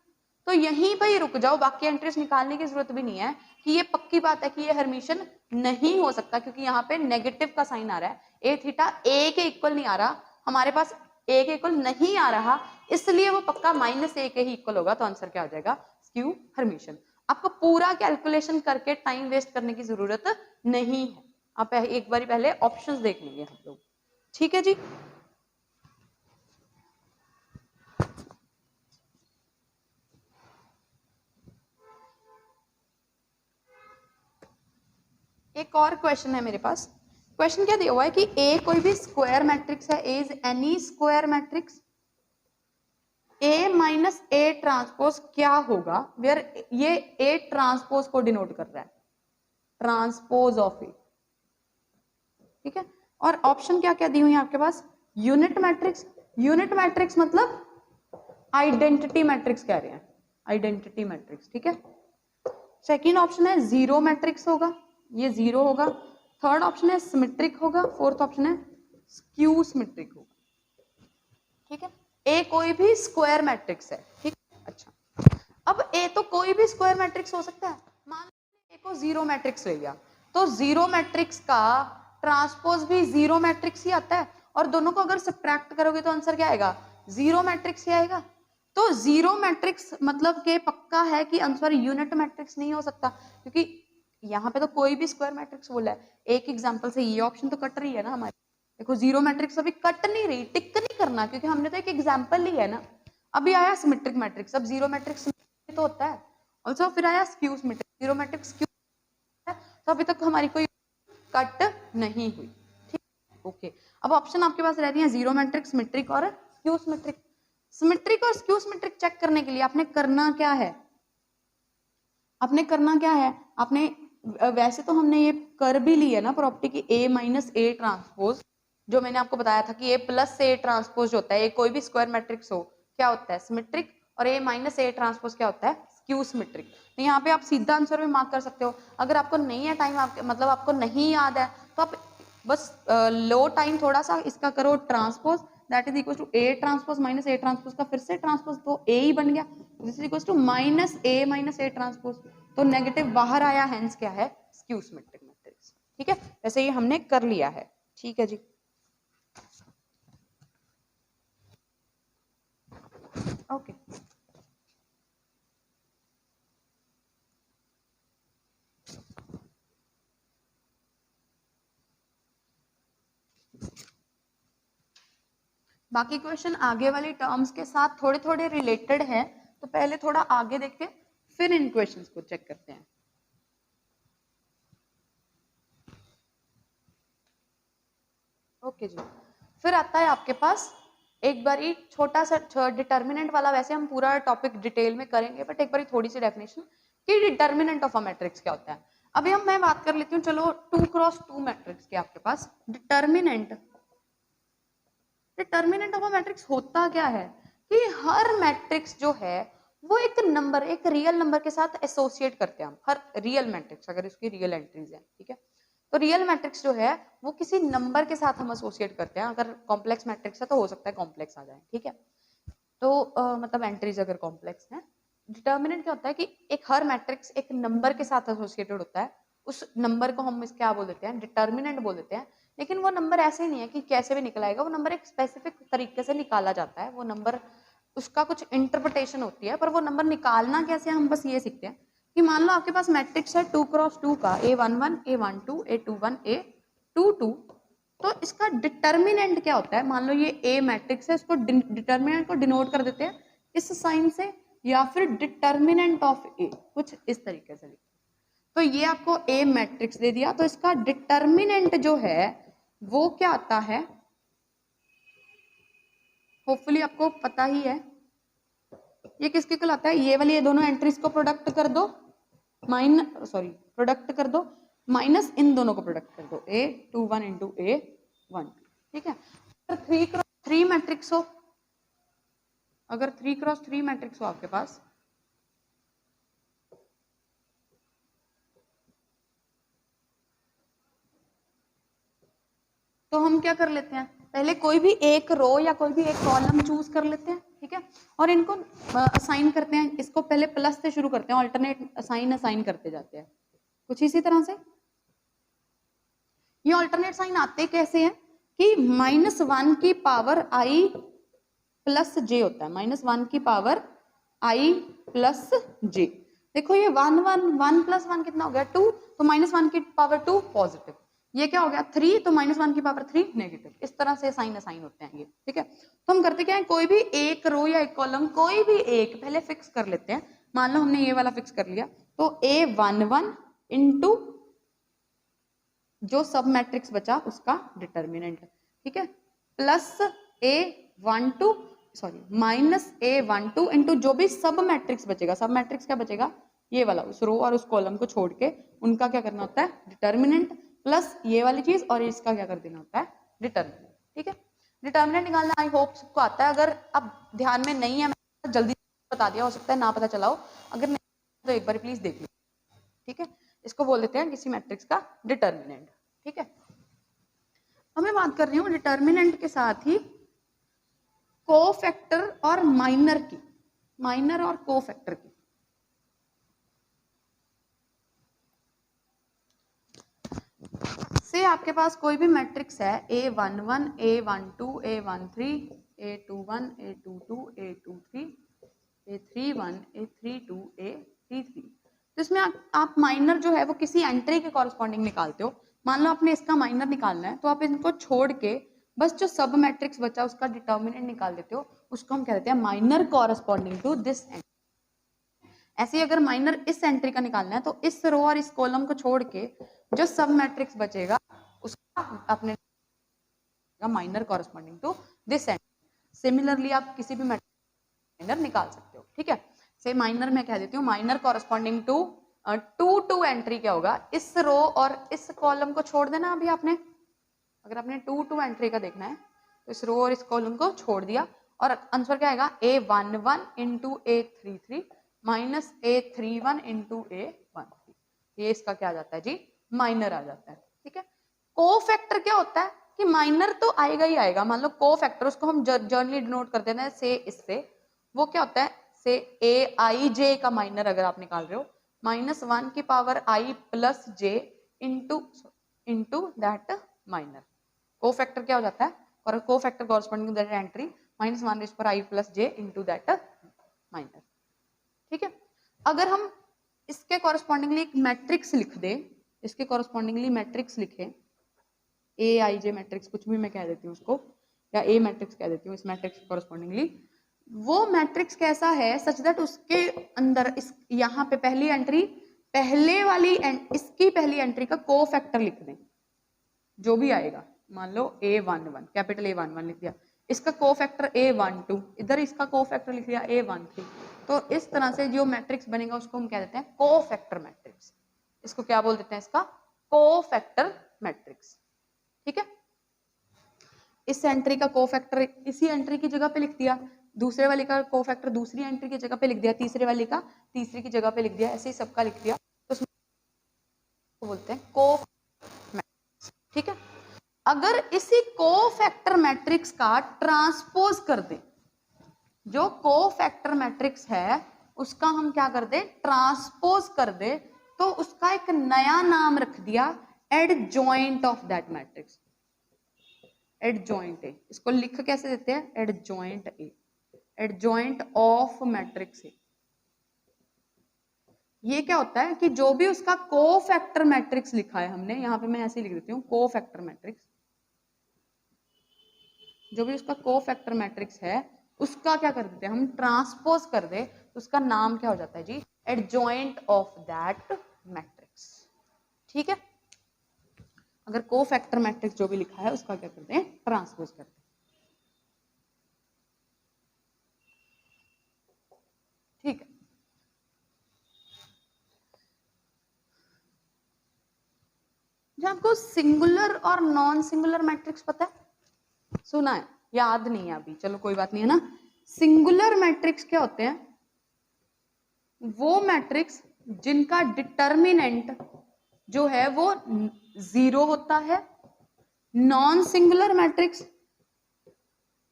Speaker 1: तो यहीं पर ही रुक जाओ, बाकी एंट्रीज निकालने की जरूरत भी नहीं है, कि ये पक्की बात है कि ये हर्मिशन नहीं हो सकता, क्योंकि यहाँ पे नेगेटिव का साइन आ रहा है, ए थीटा ए के इक्वल नहीं आ रहा हमारे पास, ए के इक्वल नहीं आ रहा, इसलिए वो पक्का माइनस ए के ही इक्वल होगा, तो आंसर क्या हो जाएगा, स्क्यू हर्मिशन। आपको पूरा कैलकुलेशन करके टाइम वेस्ट करने की जरूरत नहीं है, आप एक बार पहले ऑप्शंस देख लेंगे हम लोग, ठीक है जी। एक और क्वेश्चन है मेरे पास, क्वेश्चन क्या दिया हुआ है कि ए कोई भी स्क्वायर मैट्रिक्स है, A is any square matrix, A minus A transpose क्या होगा, वेयर ये ए ट्रांसपोज को डिनोट कर रहा है, ट्रांसपोज ऑफ ए, ठीक है। और ऑप्शन क्या क्या दी हुई है आपके पास, यूनिट मैट्रिक्स, यूनिट मैट्रिक्स मतलब आइडेंटिटी मैट्रिक्स कह रहे हैं, आइडेंटिटी मैट्रिक्स, ठीक है। सेकेंड ऑप्शन है जीरो मैट्रिक्स होगा, ये जीरो होगा, थर्ड ऑप्शन है सिमेट्रिक होगा, फोर्थ ऑप्शन है स्क्यू सिमेट्रिक होगा, ठीक है। ए कोई भी स्क्वायर मैट्रिक्स है, ठीक है। अच्छा, अब ए तो कोई भी स्क्वायर मैट्रिक्स हो सकता है, मान लो ए को जीरो मैट्रिक्स ले लिया, तो जीरो मैट्रिक्स का ट्रांसपोज भी जीरो मैट्रिक्स ही आता है, और दोनों को अगर सब्ट्रैक्ट करोगे तो आंसर क्या आएगा, जीरो मैट्रिक्स ही आएगा। तो जीरो मैट्रिक्स मतलब के पक्का है कि आंसर यूनिट मैट्रिक्स नहीं हो सकता, क्योंकि यहाँ पे तो कोई भी स्क्वायर मैट्रिक्स बोला है, एक एग्जांपल से ये ऑप्शन तो कट रही है ना हमारी, देखो जीरो मैट्रिक्स अभी कट नहीं रही, टिक नहीं करना, क्योंकि हमने तो एक एग्जांपल ली है ना। अभी आया सिमेट्रिक मैट्रिक्स, अब जीरो मैट्रिक्स तो होता है ऑल्सो, फिर आया skew symmetric, zero matrix skew है, तो अभी तक हमारी कोई कट नहीं हुई, ठीक, ओके। अब ऑप्शन आपके पास रह रही है जीरो मैट्रिक्स, सिमेट्रिक और स्क्यू सिमेट्रिक। सिमेट्रिक और स्क्यू सिमेट्रिक चेक करने के लिए आपने करना क्या है, आपने करना क्या है, आपने वैसे तो हमने ये कर भी ली है ना प्रॉपर्टी की ए माइनस ए ट्रांसपोज, जो मैंने आपको बताया था कि ए प्लस ए ट्रांसपोज होता है, ए कोई भी स्क्वायर मैट्रिक्स हो क्या होता है सिमेट्रिक, और ए माइनस ए ट्रांसपोज क्या होता है स्क्यू सिमेट्रिक। तो यहाँ पे आप सीधा आंसर भी मार्क कर सकते हो, अगर आपको नहीं है टाइम, आपके मतलब आपको नहीं याद है, तो आप बस लो टाइम थोड़ा सा इसका करो transpose, that is equal to A transpose minus A transpose का फिर से ट्रांसपोज, तो ए ही बन गया, this is equal to minus A transpose, तो नेगेटिव बाहर आया, हेंस क्या है स्क्यू सिमेट्रिक मैट्रिक्स, ठीक है। वैसे ये हमने कर लिया है, ठीक है जी। ओके बाकी क्वेश्चन आगे वाली टर्म्स के साथ थोड़े थोड़े रिलेटेड हैं, तो पहले थोड़ा आगे देख के फिर इन क्वेश्चंस को चेक करते हैं। ओके जी, फिर आता है आपके पास एक बारी छोटा सा डिटर्मिनेंट वाला, वैसे हम पूरा टॉपिक डिटेल में करेंगे, बट एक बारी थोड़ी सी डेफिनेशन कि डिटर्मिनेंट ऑफ अ मैट्रिक्स क्या होता है। अभी मैं बात कर लेती हूँ, चलो 2x2 मैट्रिक्स के आपके पास determinant, determinant of a matrix होता क्या है कि हर मैट्रिक्स जो है वो एक नंबर, एक रियल नंबर के साथ एसोसिएट करते हैं हम, हर रियल मैट्रिक्स अगर उसकी रियल एंट्रीज है, ठीक है। तो रियल मैट्रिक्स जो है वो किसी नंबर के साथ हम एसोसिएट करते हैं, अगर कॉम्प्लेक्स मैट्रिक्स है तो हो सकता है कॉम्प्लेक्स आ जाए, ठीक है। तो मतलब एंट्रीज अगर कॉम्प्लेक्स है, डिटर्मिनेंट क्या होता है कि एक हर मैट्रिक्स एक नंबर के साथ एसोसिएटेड होता है, उस नंबर को हम क्या बोल देते हैं, डिटर्मिनेंट बोल देते हैं। लेकिन वो नंबर ऐसे नहीं है कि कैसे भी निकल आएगा, वो नंबर एक स्पेसिफिक तरीके से निकाला जाता है, वो नंबर उसका कुछ इंटरप्रिटेशन होती है, पर वो नंबर निकालना कैसे हम बस ये सीखते हैं कि मान लो आपके पास मैट्रिक्स है 2x2 का, A11 A12 A21 A22, तो इसका डिटर्मिनेंट क्या होता है, मान लो ये ए मैट्रिक्स है, इसको डिटर्मिनेंट को डिनोट कर देते हैं इस साइन से, या फिर डिटर्मिनेंट ऑफ ए, कुछ इस तरीके से लिखते हैं। तो ये आपको ए मैट्रिक्स दे दिया, तो इसका डिटर्मिनेंट जो है वो क्या आता है, होपफुली आपको पता ही है, ये किसके कहलाता है, ये वाली ये दोनों एंट्रीज को प्रोडक्ट कर दो, प्रोडक्ट कर दो, माइनस इन दोनों को प्रोडक्ट कर दो, A21 इंटू A12, ठीक है। अगर 3x3 मैट्रिक्स हो, अगर 3x3 मैट्रिक्स हो आपके पास, तो हम क्या कर लेते हैं, पहले कोई भी एक रो या कोई भी एक कॉलम चूज कर लेते हैं, ठीक है, और इनको असाइन करते हैं। इसको पहले प्लस से शुरू करते हैं, ऑल्टरनेट असाइन करते जाते हैं कुछ इसी तरह से। ये ऑल्टरनेट साइन आते कैसे हैं कि -1 की पावर i प्लस जे होता है, -1 की पावर i प्लस जे। देखो ये 1 1 1 प्लस 1 कितना हो गया 2, तो -1 की पावर 2 पॉजिटिव, ये क्या हो गया 3, तो -1 की पावर 3 नेगेटिव। इस तरह से साइन असाइन होते हैं ये, ठीक है। तो हम करते क्या है, कोई भी एक रो या एक कॉलम, कोई भी एक पहले फिक्स कर लेते हैं। मान लो हमने ये वाला फिक्स कर लिया, तो A11 इंटू जो सब मैट्रिक्स बचा उसका डिटर्मिनेंट, ठीक है, plus A12 sorry -A12 into जो भी सब मैट्रिक्स बचेगा। सब मैट्रिक्स क्या बचेगा, ये वाला, उस रो और उस कॉलम को छोड़ के उनका क्या करना होता है, डिटर्मिनेंट, प्लस ये वाली चीज और इसका क्या कर देना होता है, डिटर्मिनेंट, ठीक है। डिटर्मिनेंट निकालना आई होप सबको आता है। अगर अब ध्यान में नहीं है, मैं जल्दी बता दिया, हो सकता है ना पता चला हो, अगर नहीं तो एक बार प्लीज देख लो, ठीक है। इसको बोल देते हैं किसी मैट्रिक्स का डिटर्मिनेंट, ठीक है। अब मैं बात कर रही हूं डिटर्मिनेंट के साथ ही कोफैक्टर और माइनर की, माइनर और कोफैक्टर की। से आपके पास कोई भी मैट्रिक्स है A11 A12 A13 A21 A22 A23 A31 A32 A33, तो इसमें आप माइनर जो है वो किसी एंट्री के कॉरस्पॉन्डिंग निकालते हो। मान लो आपने इसका माइनर निकालना है, तो आप इनको छोड़ के बस जो सब मैट्रिक्स बचा उसका डिटर्मिनेंट निकाल देते हो, उसको हम कहते हैं minor corresponding to this entry. ऐसे ही अगर माइनर इस एंट्री का निकालना है, तो इस रो और इस कॉलम को छोड़ के जो सब मैट्रिक्स बचेगा उसका अपने minor corresponding to this entry. Similarly आप किसी भी माइनर निकाल सकते हो, ठीक है। से माइनर मैं कह देती हूँ minor corresponding to two entry क्या होगा, इस रो और इस कॉलम को छोड़ देना। अभी आपने अगर आपने टू एंट्री का देखना है, तो इस रो और इस कॉलम को छोड़ दिया और आंसर क्या आएगा, A11 into A33 minus A31 into A13। ये इसका क्या आ जाता है जी, माइनर आ जाता है, ठीक है। कोफैक्टर क्या होता है कि माइनर तो आएगा ही आएगा। मान लो कोफैक्टर, उसको हम जर्नली डिनोट कर देते हैं से इससे, वो क्या होता है, से Aij का माइनर अगर आप निकाल रहे हो, -1 की power i plus j into that minor. Cofactor क्या हो जाता है, और cofactor corresponding to that entry -1 raise पर i plus j into that minor, ठीक है। अगर हम इसके कॉरस्पॉन्डिंगली एक मैट्रिक्स लिख दे, इसके कॉरस्पॉन्डिंगली मैट्रिक्स लिखे, Aij मैट्रिक्स कुछ भी मैं कह देती हूँ उसको, या A मैट्रिक्स कह देती हूँ इस मैट्रिक्स के कॉरस्पॉन्डिंगली, वो मैट्रिक्स कैसा है सच दैट उसके अंदर इस यहाँ पे पहली एंट्री, पहले वाली इसकी पहली एंट्री का कोफैक्टर लिख दें जो भी आएगा। मान लो A11 कैपिटल A11 लिख दिया, इसका कोफैक्टर A12, इधर इसका कोफैक्टर लिख दिया A13, तो इस तरह से जो मैट्रिक्स बनेगा उसको हम कह देते हैं कोफैक्टर मैट्रिक्स। इसको क्या बोल देते हैं, इसका कोफैक्टर मैट्रिक्स, ठीक है। इस एंट्री का कोफैक्टर इसी एंट्री की जगह पे लिख दिया, दूसरे वाले का कोफैक्टर दूसरी एंट्री की जगह पे लिख दिया, तीसरे वाले का तीसरी की जगह पे लिख दिया, ऐसे ही सबका लिख दिया, तो उसको बोलते हैं कोफैक्टर, ठीक है। अगर इसी कोफैक्टर मैट्रिक्स का ट्रांसपोज कर दे, जो कोफैक्टर मैट्रिक्स है उसका हम क्या कर दे, ट्रांसपोज कर दे, तो उसका एक नया नाम रख दिया adjoint of that matrix, adjoint A. इसको लिख कैसे देते हैं, adjoint A, adjoint of matrix A. ये क्या होता है कि जो भी उसका कोफैक्टर मैट्रिक्स लिखा है हमने, यहां पे मैं ऐसे लिख देती हूँ कोफैक्टर मैट्रिक्स, जो भी उसका कोफैक्टर मैट्रिक्स है उसका क्या कर देते हैं हम, ट्रांसपोज कर दे, तो उसका नाम क्या हो जाता है जी, एडजॉइंट ऑफ दैट मैट्रिक्स, ठीक है। अगर कोफैक्टर मैट्रिक्स जो भी लिखा है उसका क्या करते हैं, ट्रांसपोज करते हैं, ठीक है। क्या आपको सिंगुलर और नॉन सिंगुलर मैट्रिक्स पता है? सुना है, याद नहीं है अभी, चलो कोई बात नहीं है ना। सिंगुलर मैट्रिक्स क्या होते हैं? वो मैट्रिक्स जिनका डिटर्मिनेंट जो है वो 0 होता है। नॉन सिंगुलर मैट्रिक्स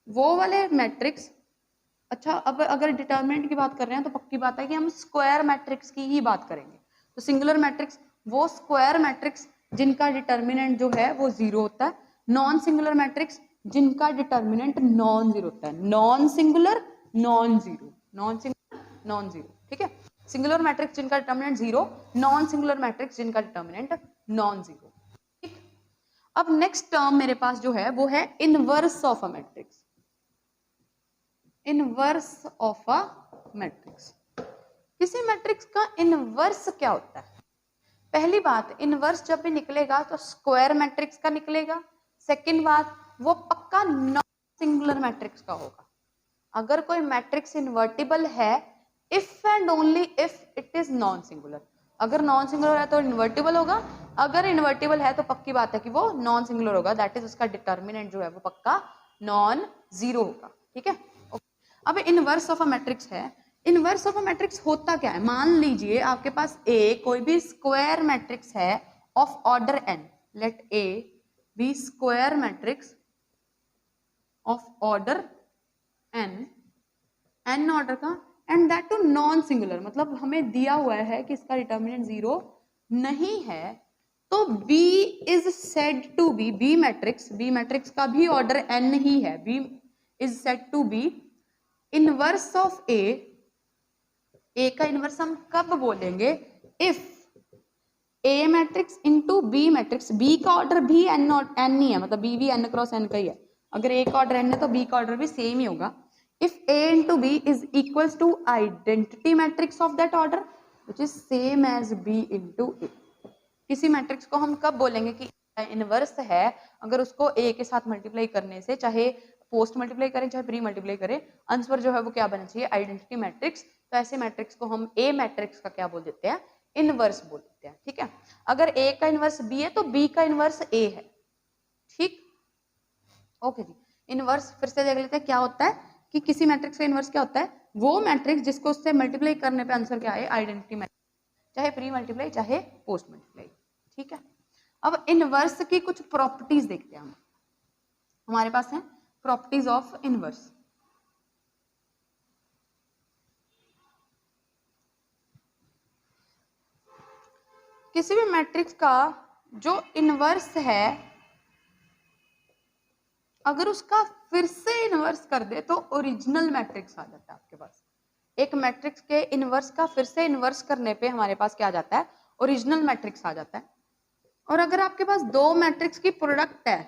Speaker 1: वो वाले मैट्रिक्स, अच्छा अब अगर डिटर्मिनेंट की बात कर रहे हैं तो पक्की बात है कि हम स्क्वायर मैट्रिक्स की ही बात करेंगे। तो सिंगुलर मैट्रिक्स वो स्क्वायर मैट्रिक्स जिनका डिटर्मिनेंट जो है वो 0 होता है। नॉन सिंगुलर मैट्रिक्स जिनका डिटर्मिनेंट नॉन जीरो होता है। Non singular non zero, non singular non zero, ठीक है। सिंगुलर मैट्रिक्स जिनका डिटर्मिनेंट 0, नॉन सिंगुलर मैट्रिक्स जिनका डिटर्मिनेंट नॉन जीरो। ठीक, अब नेक्स्ट टर्म मेरे पास जो है वो है inverse of a matrix. Inverse of a matrix, किसी मैट्रिक्स का इनवर्स क्या होता है? पहली बात, इनवर्स जब भी निकलेगा तो स्क्वायर मैट्रिक्स का निकलेगा। सेकंड बात, वो पक्का नॉन सिंगुलर मैट्रिक्स का होगा। अगर कोई मैट्रिक्स इन्वर्टिबल है if and only if it is non singular. अगर नॉन सिंगुलर है तो इन्वर्टिबल होगा, अगर इन्वर्टिबल है तो पक्की बात है कि वो नॉन सिंगुलर होगा, दैट इज उसका डिटर्मिनेंट जो है वो पक्का नॉन जीरो होगा। ठीक है, अब इनवर्स ऑफ अ मैट्रिक्स है। इनवर्स ऑफ अ मैट्रिक्स होता क्या है? मान लीजिए आपके पास ए कोई भी स्क्वायर मैट्रिक्स है of order N, let A B square matrix of order N, N order का, and that too non singular, मतलब हमें दिया हुआ है कि इसका डिटर्मिनेंट 0 नहीं है, तो B is said to be, B matrix का भी ऑर्डर n ही है, B is said to be inverse of A। A का इनवर्स हम कब बोलेंगे? If A matrix into B matrix, B का ऑर्डर भी n ही है, मतलब B भी n क्रॉस n का ही है। अगर A का ऑर्डर n है तो B का ऑर्डर भी सेम ही होगा। If A into B is equals to identity matrix of that order which is same as B into A। किसी मैट्रिक्स को हम कब बोलेंगे कि इनवर्स है? अगर उसको A के साथ मल्टीप्लाई करने से, चाहे पोस्ट मल्टीप्लाई करें चाहे प्री मल्टीप्लाई करें, आंसर जो है वो क्या बनना चाहिए? Identity matrix. तो ऐसे मैट्रिक्स को हम A मैट्रिक्स का क्या बोल देते हैं? इनवर्स बोल देते हैं। ठीक है, अगर A का इनवर्स B है तो B का इनवर्स A है। ठीक, ओके जी। इनवर्स फिर से देख लेते हैं क्या होता है कि किसी मैट्रिक्स का इनवर्स क्या होता है? वो मैट्रिक्स जिसको उससे मल्टीप्लाई करने पे आंसर क्या है? आइडेंटिटी मैट्रिक्स, चाहे प्री मल्टीप्लाई चाहे पोस्ट मल्टीप्लाई। ठीक है, अब इनवर्स की कुछ प्रॉपर्टीज देखते हैं हम। हमारे पास है प्रॉपर्टीज ऑफ इनवर्स। किसी भी मैट्रिक्स का जो इनवर्स है, अगर उसका फिर से इनवर्स कर दे तो ओरिजिनल मैट्रिक्स आ जाता है आपके पास। एक मैट्रिक्स के इनवर्स का फिर से इनवर्स करने पे हमारे पास क्या आ जाता है? ओरिजिनल मैट्रिक्स आ जाता है। और अगर आपके पास दो मैट्रिक्स की प्रोडक्ट है,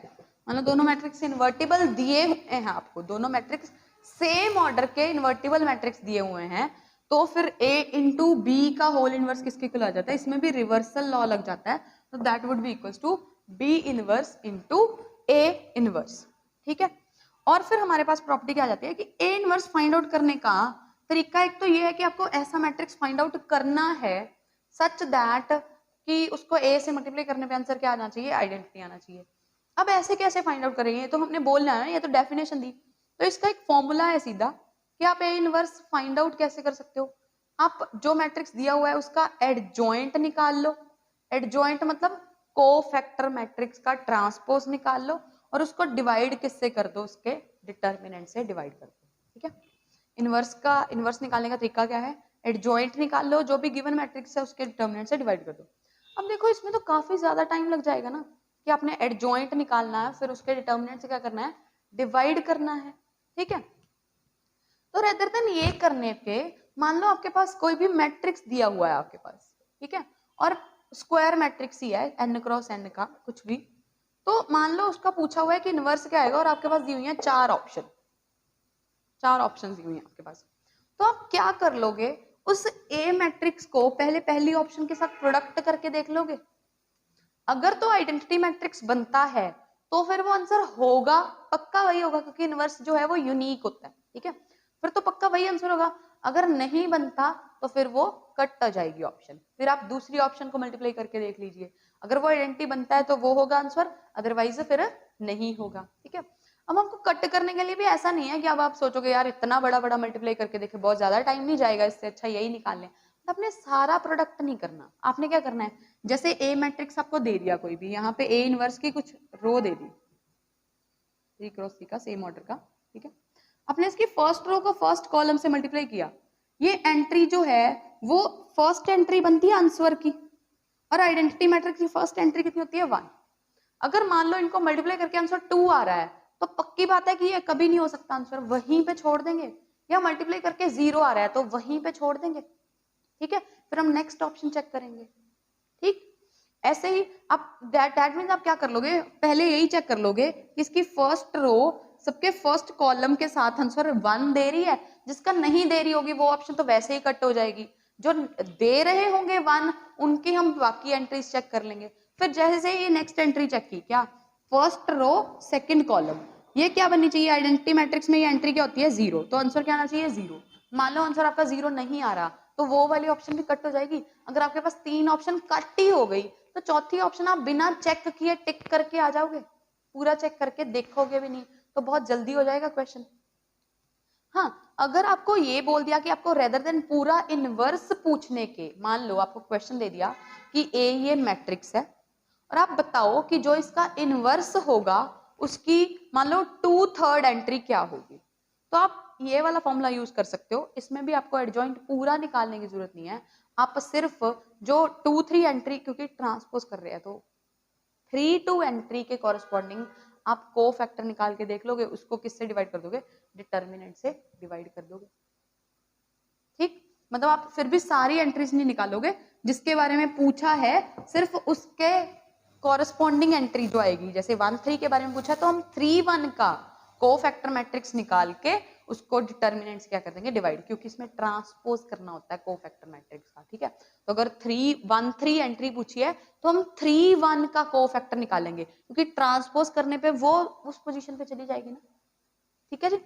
Speaker 1: मतलब दोनों मैट्रिक्स इन्वर्टिबल दिए हुए हैं आपको, दोनों मैट्रिक्स सेम ऑर्डर के इन्वर्टिबल मैट्रिक्स दिए हुए हैं, तो फिर A इंटू बी का होल इनवर्स किसके इक्वल आ जाता है? इसमें भी रिवर्सल लॉ लग जाता है, तो that would be equals to B inverse into A inverse. ठीक है, और फिर हमारे पास प्रॉपर्टी क्या आ जाती है कि A इनवर्स फाइंड आउट करने का तरीका एक तो ये है कि आपको ऐसा मैट्रिक्स फाइंड आउट करना है सच दैट कि उसको A से मल्टीप्लाई करने पे आंसर क्या आना चाहिए? आइडेंटिटी आना चाहिए। अब ऐसे कैसे फाइंड आउट करेंगे? तो हमने बोलना है ना, ये तो डेफिनेशन दी, तो इसका एक फॉर्मूला है सीधा कि आप A इनवर्स फाइंड आउट कैसे कर सकते हो। आप जो मैट्रिक्स दिया हुआ है उसका एडजॉइंट निकाल लो। एडजॉइंट मतलब कोफैक्टर मैट्रिक्स का ट्रांसपोज निकाल लो और उसको डिवाइड किससे कर दो? उसके डिटर्मिनेंट से डिवाइड कर दो। ठीक है, इनवर्स निकालने का तरीका क्या है? एडजॉइंट निकाल लो, जो भी गिवन मैट्रिक्स है उसके डिटर्मिनेंट से डिवाइड कर दो। अब देखो इसमें तो काफी ज्यादा टाइम लग जाएगा ना, कि आपने एडजॉइंट निकालना है फिर उसके डिटर्मिनेंट से क्या करना है? डिवाइड करना है। ठीक है, तो रेदर देन ये करने पे मान लो आपके पास कोई भी मैट्रिक्स दिया हुआ है आपके पास, ठीक है, और स्क्वायर मैट्रिक्स ही है n क्रॉस n का कुछ भी, तो मान लो उसका पूछा हुआ है कि इनवर्स क्या आएगा और आपके पास दी हुई है चार ऑप्शन दी हुई है आपके पास, तो आप क्या कर लोगे? उस A मैट्रिक्स को पहले पहली ऑप्शन के साथ प्रोडक्ट करके देख लोगे। अगर तो आइडेंटिटी मैट्रिक्स बनता है तो फिर वो आंसर होगा, पक्का वही होगा, क्योंकि इनवर्स जो है वो यूनिक होता है। ठीक है, फिर तो पक्का वही आंसर होगा। अगर नहीं बनता तो फिर वो कट आ जाएगी ऑप्शन, फिर आप दूसरी ऑप्शन को मल्टीप्लाई करके देख लीजिए। अगर वो आइडेंटिटी बनता है तो वो होगा आंसर, अदरवाइज फिर नहीं होगा। ठीक है, अब हमको कट करने के लिए भी ऐसा नहीं है कि अब आप सोचोगे यार इतना बड़ा बड़ा मल्टीप्लाई करके देखे बहुत ज्यादा टाइम नहीं जाएगा, इससे अच्छा यही निकाल लें। तो आपने सारा प्रोडक्ट नहीं करना, आपने क्या करना है, जैसे ए मैट्रिक्स आपको दे दिया कोई भी, यहाँ पे ए इनवर्स की कुछ रो दे दी 3 क्रॉस 3 का सेम ऑर्डर का, ठीक है, आपने इसकी फर्स्ट रो को फर्स्ट कॉलम से मल्टीप्लाई किया, ये एंट्री जो है वो फर्स्ट एंट्री बनती है आंसर की, और आइडेंटिटी मैट्रिक्स की फर्स्ट एंट्री कितनी होती है 1। अगर मान लो इनको मल्टीप्लाई करके आंसर 2 आ रहा है तो पक्की बात है कि ये कभी नहीं हो सकता आंसर, वहीं पे छोड़ देंगे, या मल्टीप्लाई करके 0 आ रहा है तो वहीं पे छोड़ देंगे। ठीक है, फिर हम नेक्स्ट ऑप्शन चेक करेंगे। ठीक, ऐसे ही आप दैट मीन्स आप क्या कर लोगे, पहले यही चेक कर लोगे कि इसकी फर्स्ट रो सबके फर्स्ट कॉलम के साथ आंसर 1 दे रही है, जिसका नहीं दे रही होगी वो ऑप्शन तो वैसे ही कट हो जाएगी, जो दे रहे होंगे 1 उनकी हम बाकी एंट्रीज चेक कर लेंगे। फिर जैसे ये नेक्स्ट एंट्री चेक की, क्या फर्स्ट रो सेकंड कॉलम, ये क्या बननी चाहिए, आइडेंटिटी मैट्रिक्स में ये एंट्री क्या होती है 0, तो आंसर क्या आना चाहिए 0। मान लो आंसर आपका 0 नहीं आ रहा तो वो वाली ऑप्शन भी कट हो जाएगी। अगर आपके पास 3 ऑप्शन कट ही हो गई तो चौथी ऑप्शन आप बिना चेक किए टिक करके आ जाओगे, पूरा चेक करके देखोगे भी नहीं, तो बहुत जल्दी हो जाएगा क्वेश्चन। हाँ, अगर आपको ये बोल दिया कि आपको रेदर देन पूरा इनवर्स पूछने के, मान लो आपको क्वेश्चन दे दिया कि ए ये मैट्रिक्स है और आप बताओ कि जो इसका इनवर्स होगा उसकी मान लो 2/3 एंट्री क्या होगी, तो आप ये वाला फॉर्मूला यूज कर सकते हो। इसमें भी आपको एडजॉइंट पूरा निकालने की जरूरत नहीं है, आप सिर्फ जो 2-3 एंट्री, क्योंकि ट्रांसपोज कर रहे हैं तो 3-2 एंट्री के कॉरेस्पॉन्डिंग आप को फैक्टर निकाल के देख लोगे, उसको किससे डिवाइड कर दोगे, डिटर्मिनेंट से डिवाइड कर दोगे। ठीक, मतलब आप फिर भी सारी एंट्रीज नहीं निकालोगे, जिसके बारे में पूछा है सिर्फ उसके कॉरेस्पॉन्डिंग एंट्री जो आएगी, जैसे 1-3 के बारे में पूछा तो हम 3-1 का को-फैक्टर मैट्रिक्स निकाल के उसको डिटर्मिनेंट से क्या कर देंगे डिवाइड, क्योंकि इसमें ट्रांसपोज करना होता है को-फैक्टर मैट्रिक्स का। ठीक है, तो अगर 3-1-3 एंट्री पूछी है तो हम 3-1 का को-फैक्टर निकालेंगे, क्योंकि ट्रांसपोज करने पे वो उस पोजीशन पे चली जाएगी ना। ठीक है जी,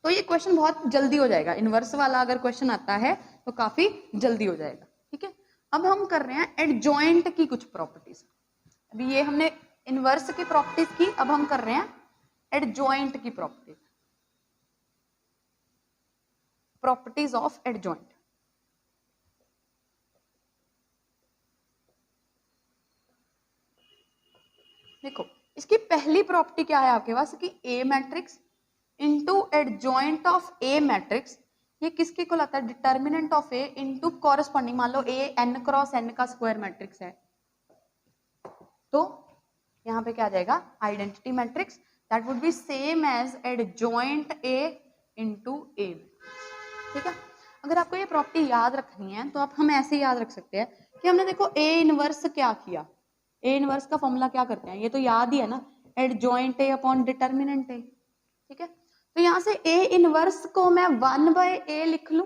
Speaker 1: तो ये क्वेश्चन बहुत जल्दी हो जाएगा, इनवर्स वाला अगर क्वेश्चन आता है तो काफी जल्दी हो जाएगा। ठीक है, अब हम कर रहे हैं एडजॉइंट की कुछ प्रॉपर्टीज। अभी ये हमने इनवर्स की प्रॉपर्टीज की, अब हम कर रहे हैं एडजॉइंट की प्रॉपर्टीज, प्रॉपर्टीज ऑफ एडजॉइंट। देखो इसकी पहली प्रॉपर्टी क्या है आपके पास कि A matrix into adjoint of A matrix, ये किसके को आता है, determinant of A into corresponding, मान लो ए n क्रॉस n का स्क्वायर मैट्रिक्स है तो यहाँ पे क्या आ जाएगा identity matrix, that would be same as adjoint A into A. ठीक है, अगर आपको ये प्रॉपर्टी याद रखनी है तो आप हम ऐसे याद रख सकते हैं कि हमने देखो ए इनवर्स क्या किया, ए इनवर्स का फॉर्मूला क्या करते हैं, ये तो याद ही है ना, एडजॉइंट ए अपॉन डिटर्मिनेंट ए। ठीक है, तो यहाँ से ए इनवर्स को मैं 1/a लिख लूं,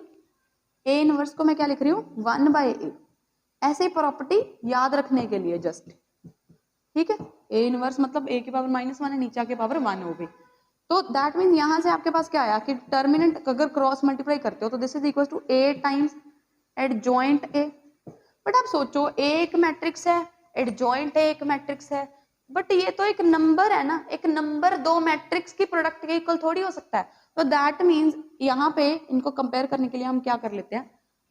Speaker 1: ए इनवर्स को मैं क्या लिख रही हूँ 1/a, ऐसे ही प्रॉपर्टी याद रखने के लिए जस्ट। ठीक है, ए इनवर्स मतलब a की पावर -1 है, नीचे के पावर 1 हो गई, तो दैट मीन यहाँ से आपके पास क्या आया कि डिटर्मिनेंट अगर क्रॉस मल्टीप्लाई करते हो तो this is equal to a times adjoint a। But आप सोचो a एक मैट्रिक्स है, एडजॉइंट a एक मैट्रिक्स है, बट ये तो एक नंबर है ना, एक नंबर दो मैट्रिक्स की प्रोडक्ट के इक्वल थोड़ी हो सकता है, तो दैट मीन्स यहाँ पे इनको कंपेयर करने के लिए हम क्या कर लेते हैं,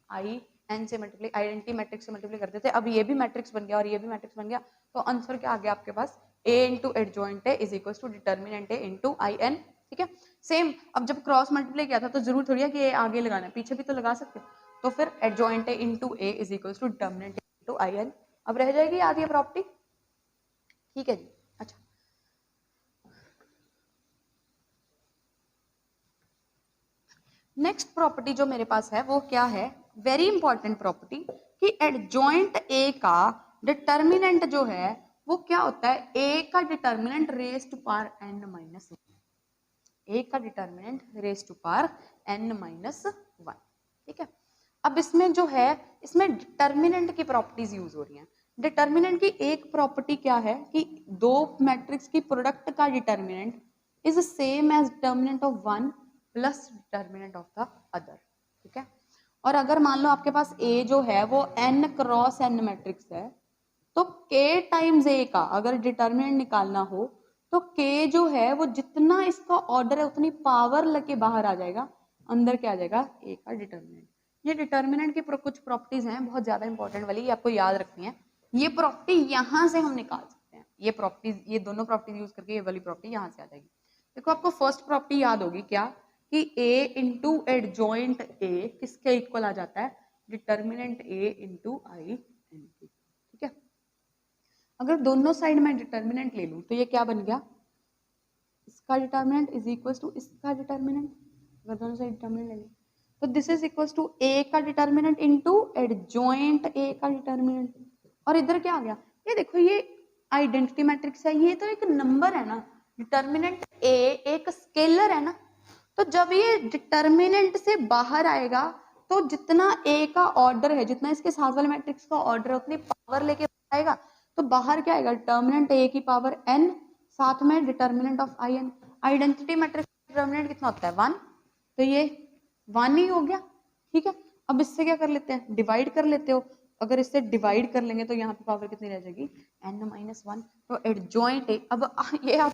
Speaker 1: आई एन से मल्टीप्लाई, आइडेंटिटी मैट्रिक्स से मल्टीप्लाई कर देते हैं। अब ये भी मैट्रिक्स बन गया और ये भी मैट्रिक्स बन गया, तो आंसर क्या आ गया आपके पास, a into adjoint is equal to determinant A into I n. ठीक है, सेम अब जब क्रॉस मल्टीप्लाई किया था तो जरूर थोड़ी है कि ए आगे लगाना है, पीछे भी तो लगा सकते हो, तो फिर adjoint A into A is equal to determinant into I n. अब रह जाएगी याद ये प्रॉपर्टी। ठीक है जी, अच्छा नेक्स्ट प्रॉपर्टी जो मेरे पास है वो क्या है, वेरी इंपॉर्टेंट प्रॉपर्टी, कि एडजॉइंट ए का डिटर्मिनेंट जो है वो क्या होता है, ए का determinant raise to power n-1, A का determinant raise to power n-1। ठीक है, अब इसमें जो है इसमें डिटर्मिनेंट की प्रॉपर्टीज यूज हो रही हैं। डिटर्मिनेंट की एक प्रॉपर्टी क्या है कि दो मैट्रिक्स की प्रोडक्ट का determinant is same as determinant of one plus determinant of the other. ठीक है, और अगर मान लो आपके पास ए जो है वो n क्रॉस n मैट्रिक्स है तो k टाइम्स a का अगर डिटर्मिनेंट निकालना हो तो k जो है वो जितना इसका ऑर्डर है उतनी पावर लेके बाहर आ जाएगा, अंदर क्या आ जाएगा a का डिटर्मिनेंट। ये डिटर्मिनेंट की कुछ प्रॉपर्टीज हैं बहुत ज्यादा इंपॉर्टेंट वाली, ये आपको याद रखनी है। ये प्रॉपर्टी यहां से हम निकाल सकते हैं, ये प्रॉपर्टीज, ये दोनों प्रॉपर्टीज यूज करके ये वाली प्रॉपर्टी यहां से आ जाएगी। देखो आपको फर्स्ट प्रॉपर्टी याद होगी क्या, कि a इंटू एडजॉइंट a किसके इक्वल आ जाता है, determinant a into I n की। ठीक है, अगर दोनों साइड में डिटर्मिनेंट ले लूं तो ये क्या बन गया, इसका डिटर्मिनेंट इज इक्वल टू इसका डिटर्मिनेंट। अगर दोनों साइड डिटर्मिनेंट ले लें तो this is equal to a का डिटर्मिनेंट इंटू एडजॉइंट a का डिटर्मिनेंट। और इधर क्या आ गया, ये देखो ये आइडेंटिटी मैट्रिक्स है, ये तो एक नंबर है ना, डिटर्मिनेंट a एक स्केलर है ना, तो जब ये डिटर्मिनेंट से बाहर आएगा तो जितना a का ऑर्डर है, जितना इसके साथ वाले मैट्रिक्स का ऑर्डर है उतनी पावर लेके आएगा, तो बाहर क्या आएगा, डिटर्मिनेंट a की पावर n साथ में determinant of I n. Identity matrix determinant कितना होता है 1, तो ये 1 ही हो गया। ठीक है, अब इससे क्या कर लेते हैं, डिवाइड कर लेते हो। अगर इससे डिवाइड कर लेंगे तो यहाँ पे पावर कितनी रह जाएगी n-1। तो एडजॉइंट a, अब ये आप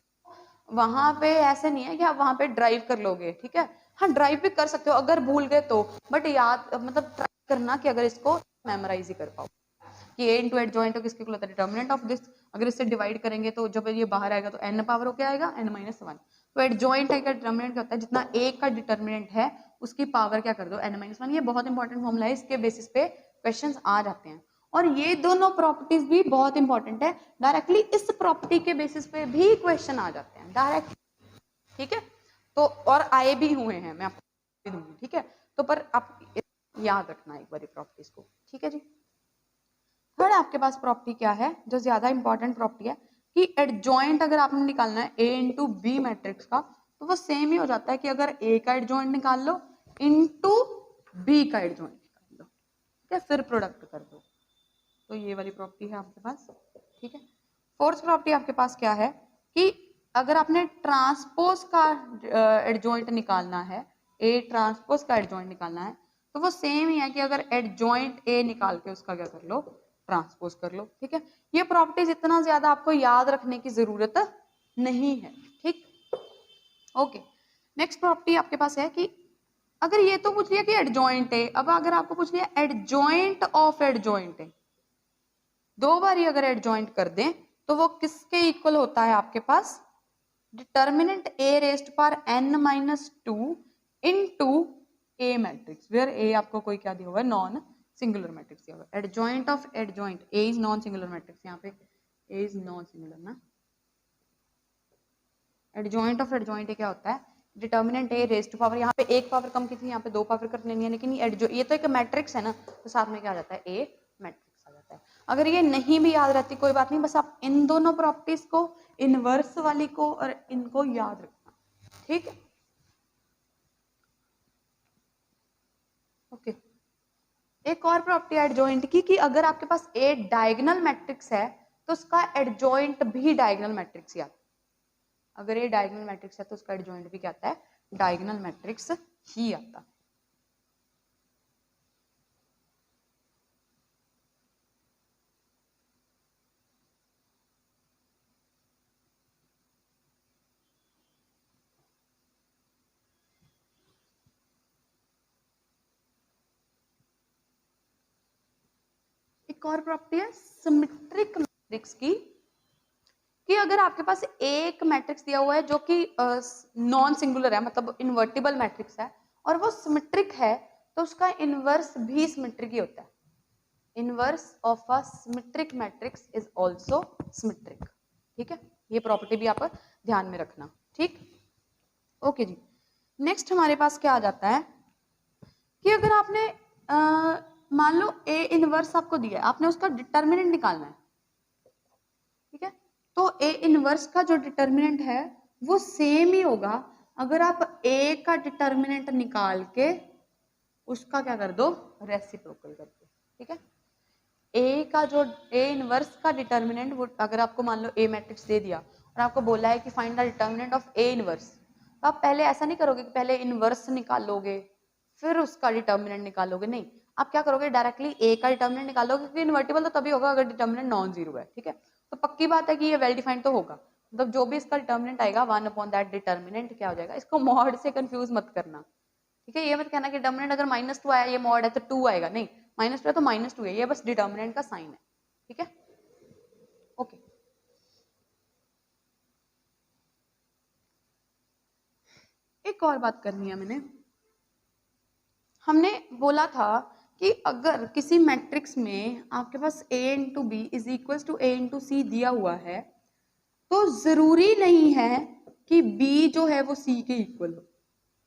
Speaker 1: वहां पे ऐसे नहीं है कि आप वहां पे ड्राइव कर लोगे, ठीक है, हाँ ड्राइव भी कर सकते हो अगर भूल गए तो, बट याद मतलब ट्राई करना कि अगर इसको मेमोराइज ही कर पाओ कि a इंटू एडजॉइंट किसके इक्वल होता है, डिटर्मिनेंट ऑफ दिस। अगर इससे डिवाइड करेंगे तो जब ये बाहर आएगा तो n पावर हो क्या आएगा n-1। तो एडजॉइंट का डिटर्मिनेंट क्या होता है, जितना a का डिटर्मिनेंट है उसकी पावर क्या कर दो n-1। ये बहुत इंपॉर्टेंट फॉर्मूला है, इसके बेसिस पे क्वेश्चंस आ जाते हैं। और ये दोनों प्रॉपर्टीज भी बहुत इंपॉर्टेंट है, डायरेक्टली इस प्रॉपर्टी के बेसिस पे भी क्वेश्चन आ जाते हैं डायरेक्ट। ठीक है, तो और आए भी हुए हैं, मैं आपको दूंगी। ठीक है, तो पर आप याद रखना एक बार प्रॉपर्टीज को। ठीक है जी, थर्ड आपके पास प्रॉपर्टी क्या है जो ज्यादा इंपॉर्टेंट प्रॉपर्टी है, कि एडजॉइंट अगर आपने निकालना है a इंटू बी मैट्रिक्स का तो वो सेम ही हो जाता है कि अगर a का एडजॉइंट निकाल लो इंटू बी का एडजॉइंट निकाल लो, ठीक है, फिर प्रोडक्ट कर दो। तो ये वाली प्रॉपर्टी है आपके पास। ठीक है, फोर्थ प्रॉपर्टी आपके पास क्या है, कि अगर आपने ट्रांसपोज का एडजॉइंट निकालना है, ए ट्रांसपोज का एडजॉइंट निकालना है, तो वो सेम ही है कि अगर एडजॉइंट ए निकाल के उसका क्या कर लो, ट्रांसपोज कर लो। ठीक है, ये प्रॉपर्टीज इतना ज्यादा आपको याद रखने की जरूरत नहीं है। ठीक, ओके, नेक्स्ट प्रॉपर्टी आपके पास है कि अगर ये तो पूछ लिया कि एडजॉइंट है, अब अगर आपको पूछ लिया एडजॉइंट ऑफ एडजॉइंट है, दो बार ही अगर एडजॉइंट कर दें तो वो किसके इक्वल होता है आपके पास, determinant a raised power n-2 into a matrix, where a आपको कोई क्या दिया हुआ है, नॉन सिंगुलर मैट्रिक्स दिया हुआ है। Adjoint of adjoint, a is non singular matrix, यहाँ पे a इज नॉन सिंगुलर ना, एडजॉइंट ऑफ एडजॉइंट क्या होता है, डिटर्मिनेंट a रेस्ट पावर, यहाँ पे एक पावर कम की थी, यहाँ पे 2 पावर कर लेनी है, लेकिन ये तो एक मैट्रिक्स है ना, तो साथ में क्या आ जाता है, a मैट्रिक्स आ जाता है। अगर ये नहीं भी याद रहती कोई बात नहीं, बस आप इन दोनों प्रॉपर्टीज को, इनवर्स वाली को और इनको याद रखना। ठीक है, ओके, एक और प्रॉपर्टी एडजॉइंट की, कि अगर आपके पास ए डायगोनल मैट्रिक्स है तो उसका एडजॉइंट भी डायगोनल मैट्रिक्स ही आता है। अगर ये डायगोनल मैट्रिक्स है तो उसका एडजॉइंट भी क्या आता है, डायगोनल मैट्रिक्स ही आता है। एक और प्रॉपर्टी है सिमेट्रिक मैट्रिक्स की, कि अगर आपके पास एक मैट्रिक्स दिया हुआ है जो कि नॉन सिंगुलर है, मतलब इन्वर्टिबल मैट्रिक्स है, और वो सिमेट्रिक है, तो उसका इनवर्स भी सिमेट्रिक ही होता है। Inverse of a symmetric matrix is also symmetric. ठीक है, ये प्रॉपर्टी भी आप ध्यान में रखना। ठीक, ओके जी, नेक्स्ट हमारे पास क्या आ जाता है, कि अगर आपने मान लो ए इनवर्स आपको दिया है, आपने उसका डिटर्मिनेंट निकालना है। ठीक है, तो ए इनवर्स का जो डिटर्मिनेंट है वो सेम ही होगा अगर आप ए का डिटर्मिनेंट निकाल के उसका क्या कर दो, रेसिप्रोकल कर दो। ठीक है, ए का जो ए इनवर्स का डिटर्मिनेंट, वो अगर आपको मान लो ए मैट्रिक्स दे दिया और आपको बोला है कि find the determinant of A inverse, तो आप पहले ऐसा नहीं करोगे कि पहले इनवर्स निकालोगे फिर उसका डिटर्मिनेंट निकालोगे, नहीं, आप क्या करोगे, डायरेक्टली ए का डिटर्मिनेंट निकालोगे, क्योंकि इन्वर्टिबल तो तभी होगा अगर डिटर्मिनेंट नॉन जीरो है, ठीक है। तो पक्की बात है कि ये वेल डिफाइंड तो होगा, मतलब जो भी इसका डिटर्मिनेंट आएगा 1 अपॉन दैट डिटर्मिनेंट क्या हो जाएगा। इसको मॉड से कंफ्यूज मत करना, ठीक है। ये मत कहना कि डिटर्मिनेंट अगर -2 आया ये मॉड है तो 2 आएगा, नहीं, -2 है तो -2 है, ये बस डिटर्मिनेंट का साइन है, ठीक है। ओके, एक और बात करनी है मैंने, हमने बोला था कि अगर किसी मैट्रिक्स में आपके पास a into B is equal to a into C दिया हुआ है, तो जरूरी नहीं है कि b जो है वो c के इक्वल हो,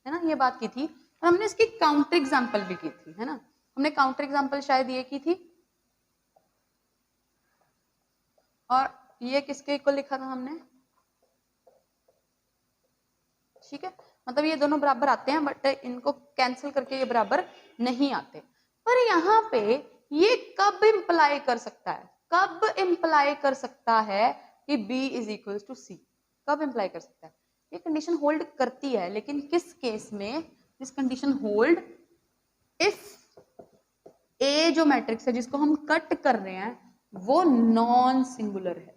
Speaker 1: है ना, ये बात की थी। और हमने इसकी काउंटर एग्जांपल भी की थी, है ना, हमने काउंटर एग्जांपल शायद ये की थी, और ये किसके इक्वल लिखा था हमने, ठीक है। मतलब ये दोनों बराबर आते हैं, बट इनको कैंसिल करके ये बराबर नहीं आते। पर यहाँ पे ये कब इंप्लाई कर सकता है, कब इंप्लाई कर सकता है कि B इज इक्वल टू सी, कब इंप्लाई कर सकता है, ये कंडीशन होल्ड करती है, लेकिन किस केस में, this condition hold if A जो मैट्रिक्स है जिसको हम कट कर रहे हैं वो नॉन सिंगुलर है।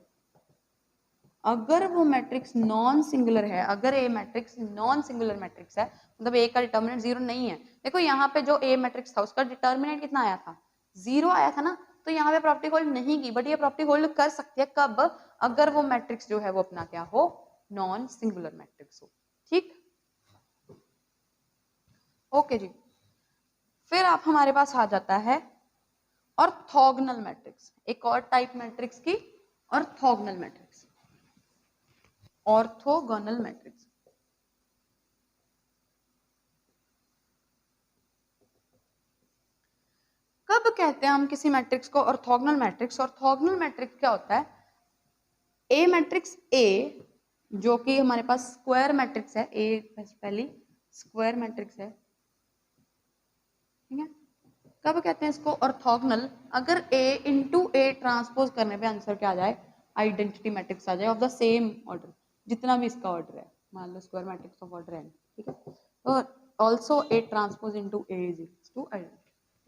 Speaker 1: अगर वो मैट्रिक्स नॉन सिंगुलर है, अगर ए मैट्रिक्स नॉन सिंगुलर मैट्रिक्स है, मतलब ए का डिटर्मिनेंट जीरो नहीं है। देखो यहाँ पे जो ए मैट्रिक्स था उसका डिटर्मिनेंट कितना आया था, जीरो आया था ना, तो यहाँ पे प्रॉपर्टी होल्ड नहीं की, बट ये प्रॉपर्टी होल्ड कर सकती है कब, अगर वो मैट्रिक्स जो है वो अपना क्या हो, नॉन सिंगुलर मैट्रिक्स हो, ठीक। ओके जी, फिर आप हमारे पास आ जाता है ऑर्थोगोनल मैट्रिक्स, एक और टाइप मैट्रिक्स की, ऑर्थोगोनल मैट्रिक्स, ऑर्थोगोनल मैट्रिक्स। कब कहते हैं हम किसी मैट्रिक्स को ऑर्थोगोनल मैट्रिक्स, ऑर्थोगोनल मैट्रिक्स क्या होता है, ए मैट्रिक्स ए जो कि हमारे पास स्क्वायर मैट्रिक्स है, ए पहली स्क्वायर मैट्रिक्स है, ठीक है। कब कहते हैं इसको ऑर्थोगोनल, अगर ए इंटू ए ट्रांसपोज करने पे आंसर क्या आ जाए, आइडेंटिटी मैट्रिक्स आ जाए ऑफ द सेम ऑर्डर, जितना भी इसका ऑर्डर है, मान लो square matrix of order n, ठीक है। तो also A transpose into A is to identity,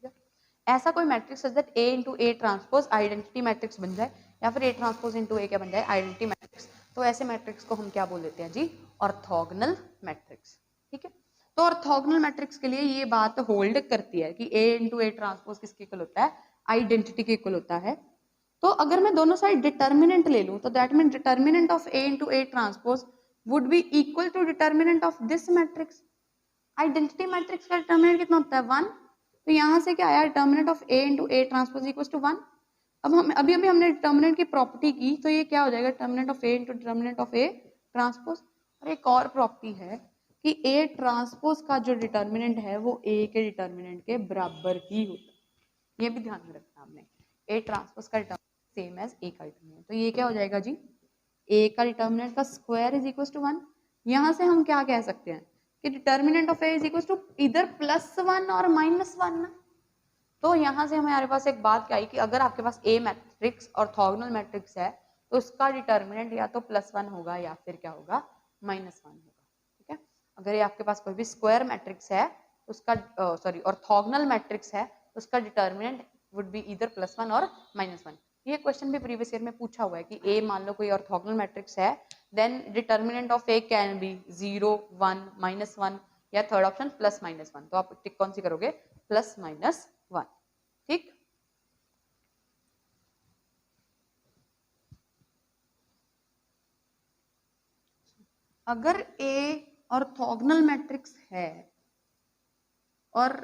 Speaker 1: ठीक है। ऐसा कोई matrix such that A into A transpose identity matrix बन जाए, या फिर ए ट्रांसपोज इंटू ए क्या बन जाए, आइडेंटिटी मैट्रिक्स, तो ऐसे मैट्रिक्स को हम क्या बोल देते हैं जी, ऑर्थोगोनल मैट्रिक्स, ठीक है। तो ऑर्थोगोनल मैट्रिक्स के लिए ये बात होल्ड करती है कि a इंटू ए ट्रांसपोज किसके इक्वल होता है, आइडेंटिटी के इक्वल होता है। तो अगर मैं दोनों साइड डिटर्मिनेंट ले लूं तो that mean determinant of a into A transpose would be equal to determinant of this matrix. Identity matrix का डिटर्मिनेंट कितना होता है, 1, तो यहाँ से क्या आया, determinant of a into A transpose equal to 1। अब हम अभी हमने डिटर्मिनेंट की प्रॉपर्टी की, तो ये क्या हो जाएगा, determinant of a into determinant of a transpose. और एक और प्रॉपर्टी है कि A ट्रांसपोज का जो डिटर्मिनेंट है वो A के डिटर्मिनेंट के बराबर ही होता है, ये भी ध्यान में रखना आपने, A ट्रांसपोज का डिटर्मिनेंट सेम एज A का डिटर्मिनेंट, तो ये क्या हो जाएगा जी, A का डिटर्मिनेंट का स्क्वायर इज इक्वल टू 1। यहाँ से हम क्या कह सकते हैं कि determinant of A is equal to इधर +1 और -1 ना। तो यहाँ से हमारे पास एक बात क्या आई कि अगर आपके पास A मैट्रिक्स ऑर्थोगोनल मैट्रिक्स है तो उसका डिटर्मिनेंट या तो +1 होगा या फिर क्या होगा, -1 होगा, ठीक है। अगर ये आपके पास कोई भी स्क्वायर मैट्रिक्स है उसका सॉरी ऑर्थोगोनल मैट्रिक्स है तो उसका डिटर्मिनेंट वुड बी ईदर +1 और -1। ये क्वेश्चन भी प्रीवियस ईयर में पूछा हुआ है कि A मान लो कोई ऑर्थोगोनल मैट्रिक्स है, then determinant of A can be 0, 1, -1 या थर्ड ऑप्शन +-1। तो आप टिक कौन सी करोगे, +-1, ठीक। अगर A ऑर्थोगोनल मैट्रिक्स है और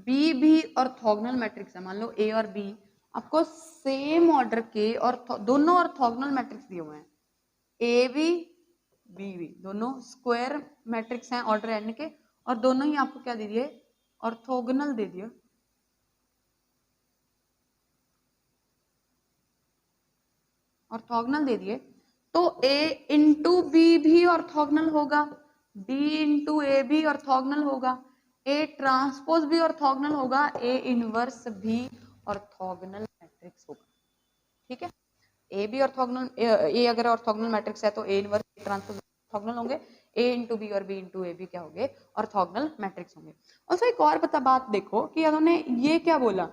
Speaker 1: B भी ऑर्थोगोनल मैट्रिक्स है, मान लो A और B आपको सेम ऑर्डर के और दोनों ऑर्थोगोनल मैट्रिक्स दिए हुए हैं, A भी B भी दोनों स्क्वायर मैट्रिक्स हैं ऑर्डर n के, और दोनों ही आपको क्या दे दिए, ऑर्थोगोनल दे दिया, ऑर्थोगोनल दे दिए, तो A इंटू बी भी ऑर्थोगोनल होगा, B इंटू ए भी ऑर्थोगोनल होगा, A ट्रांसपोज भी ऑर्थोगोनल होगा, A इनवर्स भी ऑर्थोगोनल मैट्रिक्स होगा, ठीक है। A भी ऑर्थोगोनल, A अगर ऑर्थोगोनल मैट्रिक्स है तो A इनवर्स ट्रांसपोज ऑर्थोगोनल होंगे, ए इंटू बी और बी इंटू ए भी क्या होंगे, ऑर्थोगोनल मैट्रिक्स होंगे। ऑल्सो एक और बात देखो कि उन्होंने ये क्या बोला,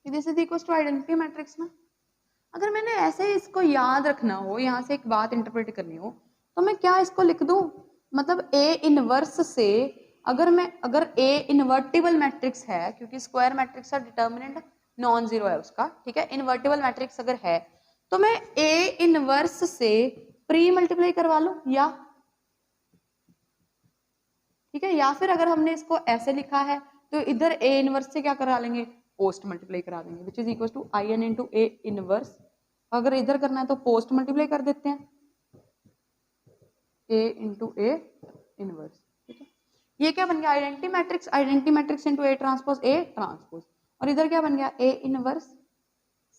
Speaker 1: this is equal to identity matrix ना। अगर मैंने ऐसे इसको याद रखना हो, यहाँ से एक बात इंटरप्रेट करनी हो, तो मैं क्या इसको लिख दूं, मतलब ए इनवर्स से अगर ए इन्वर्टिबल मैट्रिक्स है, क्योंकि स्क्वायर मैट्रिक्स का डिटर्मिनेंट नॉन जीरो है उसका, ठीक है, इन्वर्टिबल मैट्रिक्स अगर है तो मैं ए इनवर्स से प्री मल्टीप्लाई करवा लूं, या ठीक है, या फिर अगर हमने इसको ऐसे लिखा है तो इधर ए इनवर्स से क्या करा लेंगे, पोस्ट मल्टीप्लाई करा देंगे, which is equal to I n into A inverse. अगर इधर करना है तो पोस्ट मल्टीप्लाई कर देते हैं, ए इंटू ए इनवर्स, ठीक है। ये क्या बन गया, identity matrix into A transpose, और इधर क्या बन गया, ए इनवर्स।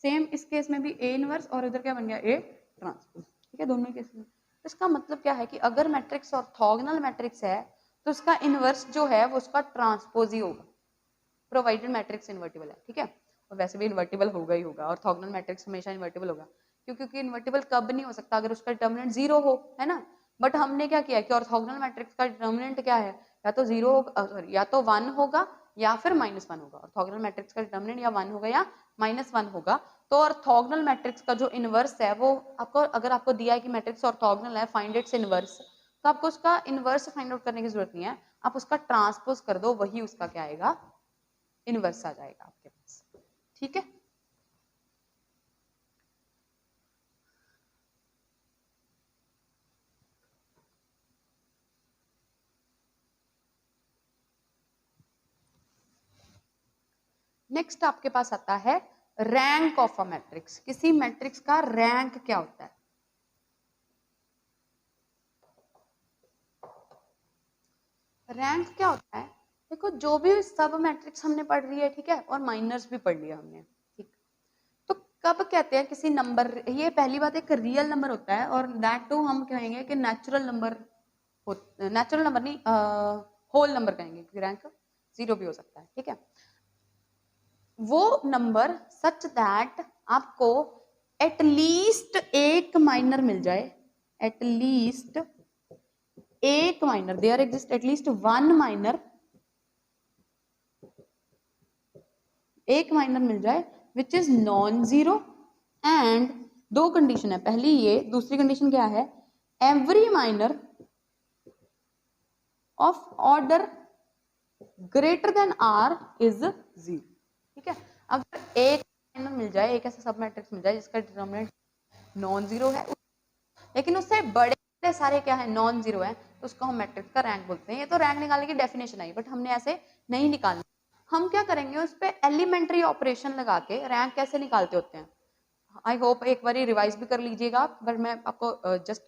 Speaker 1: सेम इस केस में भी ए इनवर्स, और इधर क्या बन गया, ए ट्रांसपोज, ठीक है, दोनों केस में। तो इसका मतलब क्या है कि अगर मैट्रिक्स ऑर्थोगोनल मैट्रिक्स है तो उसका इनवर्स जो है वो उसका ट्रांसपोज ही होगा, प्रोवाइडेड मैट्रिक्स इन्वर्टिबल है, ठीक है। और वैसे भी इन्वर्टिबल होगा ही होगा, ऑर्थोगोनल मैट्रिक्स हमेशा इन्वर्टिबल होगा, क्योंकि इन्वर्टिबल कब नहीं हो सकता, अगर उसका डिटर्मिनेंट जीरो हो, है ना। बट हमने क्या किया कि ऑर्थोगोनल मैट्रिक्स का डिटर्मिनेंट क्या है, या तो जीरो सॉरी या तो वन होगा या फिर -1 होगा। ऑर्थोगोनल मैट्रिक्स का डिटर्मिनेंट या 1 होगा या -1 होगा। तो ऑर्थोगोनल मैट्रिक्स का जो इनवर्स है वो आपको, अगर आपको दिया है कि मैट्रिक्स ऑर्थोगोनल है, फाइंड इट्स इनवर्स, तो आपको उसका इनवर्स फाइंड आउट करने की जरूरत नहीं है, आप उसका ट्रांसपोज कर दो, वही उसका क्या आएगा, इनवर्स आ जाएगा आपके पास, ठीक है। नेक्स्ट आपके पास आता है रैंक ऑफ अ मैट्रिक्स। किसी मैट्रिक्स का रैंक क्या होता है, रैंक क्या होता है, देखो जो भी सब मैट्रिक्स हमने पढ़ रही है, ठीक है, और माइनर्स भी पढ़ लिया हमने, ठीक। तो कब कहते हैं किसी नंबर, ये पहली बात एक रियल नंबर होता है, और दैट टू हम कहेंगे कि नेचुरल नंबर, नेचुरल नंबर नहीं, होल नंबर कहेंगे, क्योंकि रैंक जीरो भी हो सकता है, ठीक है। वो नंबर सच दैट आपको एटलीस्ट एक माइनर मिल जाए, एटलीस्ट एक minor, there exist at least one minor, एक माइनर मिल जाए which is non zero, and दो कंडीशन है, पहली ये, दूसरी कंडीशन क्या है, every minor of order greater than r is zero, ठीक है। अगर एक माइनर मिल जाए, एक ऐसा सब मैट्रिक्स मिल जाए जिसका डिटरमिनेंट नॉन जीरो है, लेकिन उससे बड़े सारे क्या है, नॉन जीरो है, तो उसको हम मैट्रिक्स का रैंक बोलते हैं। ये तो रैंक निकालने की डेफिनेशन आई, बट हमने ऐसे नहीं निकालना। हम क्या करेंगे, उस पर एलिमेंट्री ऑपरेशन लगा के रैंक कैसे निकालते होते हैं, आई होप एक बार रिवाइज भी कर लीजिएगा, बट मैं आपको जस्ट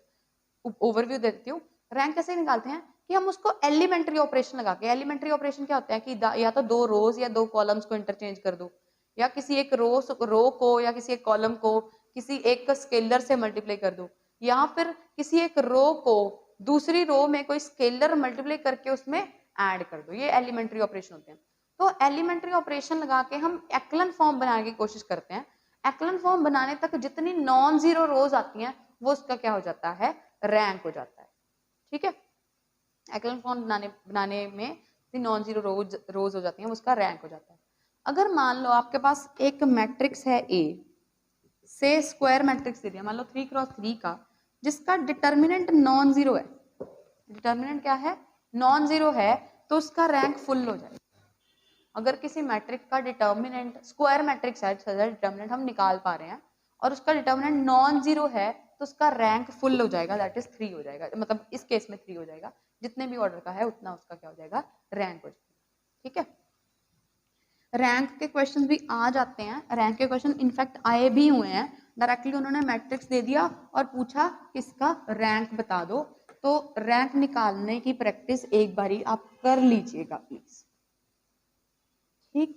Speaker 1: ओवरव्यू दे देती हूँ। रैंक कैसे निकालते हैं कि हम उसको एलिमेंट्री ऑपरेशन लगा के, एलिमेंट्री ऑपरेशन क्या होता है कि या तो दो रोज या दो कॉलम्स को इंटरचेंज कर दो, या किसी एक रो को या किसी एक कॉलम को किसी एक स्केलर से मल्टीप्लाई कर दो, या फिर किसी एक रो को दूसरी रो में कोई स्केलर मल्टीप्लाई करके उसमें ऐड कर दो, ये एलिमेंट्री ऑपरेशन होते हैं। तो एलिमेंट्री ऑपरेशन लगा के हम एक्लन फॉर्म बनाने की कोशिश करते हैं। एक्लन फॉर्म बनाने तक जितनी नॉन जीरो रोज आती हैं वो उसका क्या हो जाता है, रैंक हो जाता है, ठीक है। एक्लन फॉर्म बनाने में नॉन जीरो रोज हो जाती हैं, उसका रैंक हो जाता है। अगर मान लो आपके पास एक मैट्रिक्स है ए, से स्क्वायर मैट्रिक्स दे दिया, मान लो 3x3 का, जिसका डिटर्मिनेंट नॉन जीरो है, डिटर्मिनेंट क्या है, नॉन जीरो है, तो उसका रैंक फुल हो जाएगा। अगर किसी मैट्रिक्स का डिटर्मिनेंट, स्क्वायर मैट्रिक्स है, डिटर्मिनेंट हम निकाल पा रहे हैं और उसका डिटर्मिनेंट नॉन जीरो है, तो उसका रैंक फुल हो जाएगा, दैट इज 3 हो जाएगा, मतलब इस केस में 3 हो जाएगा, जितने भी ऑर्डर का है उतना उसका क्या हो जाएगा, रैंक हो जाएगा, ठीक है। रैंक के क्वेश्चन भी आ जाते हैं, रैंक के क्वेश्चन इनफैक्ट आए भी हुए हैं, डायरेक्टली उन्होंने मैट्रिक्स दे दिया और पूछा किसका रैंक बता दो, तो रैंक निकालने की प्रैक्टिस एक बारी आप कर लीजिएगा प्लीज, ठीक।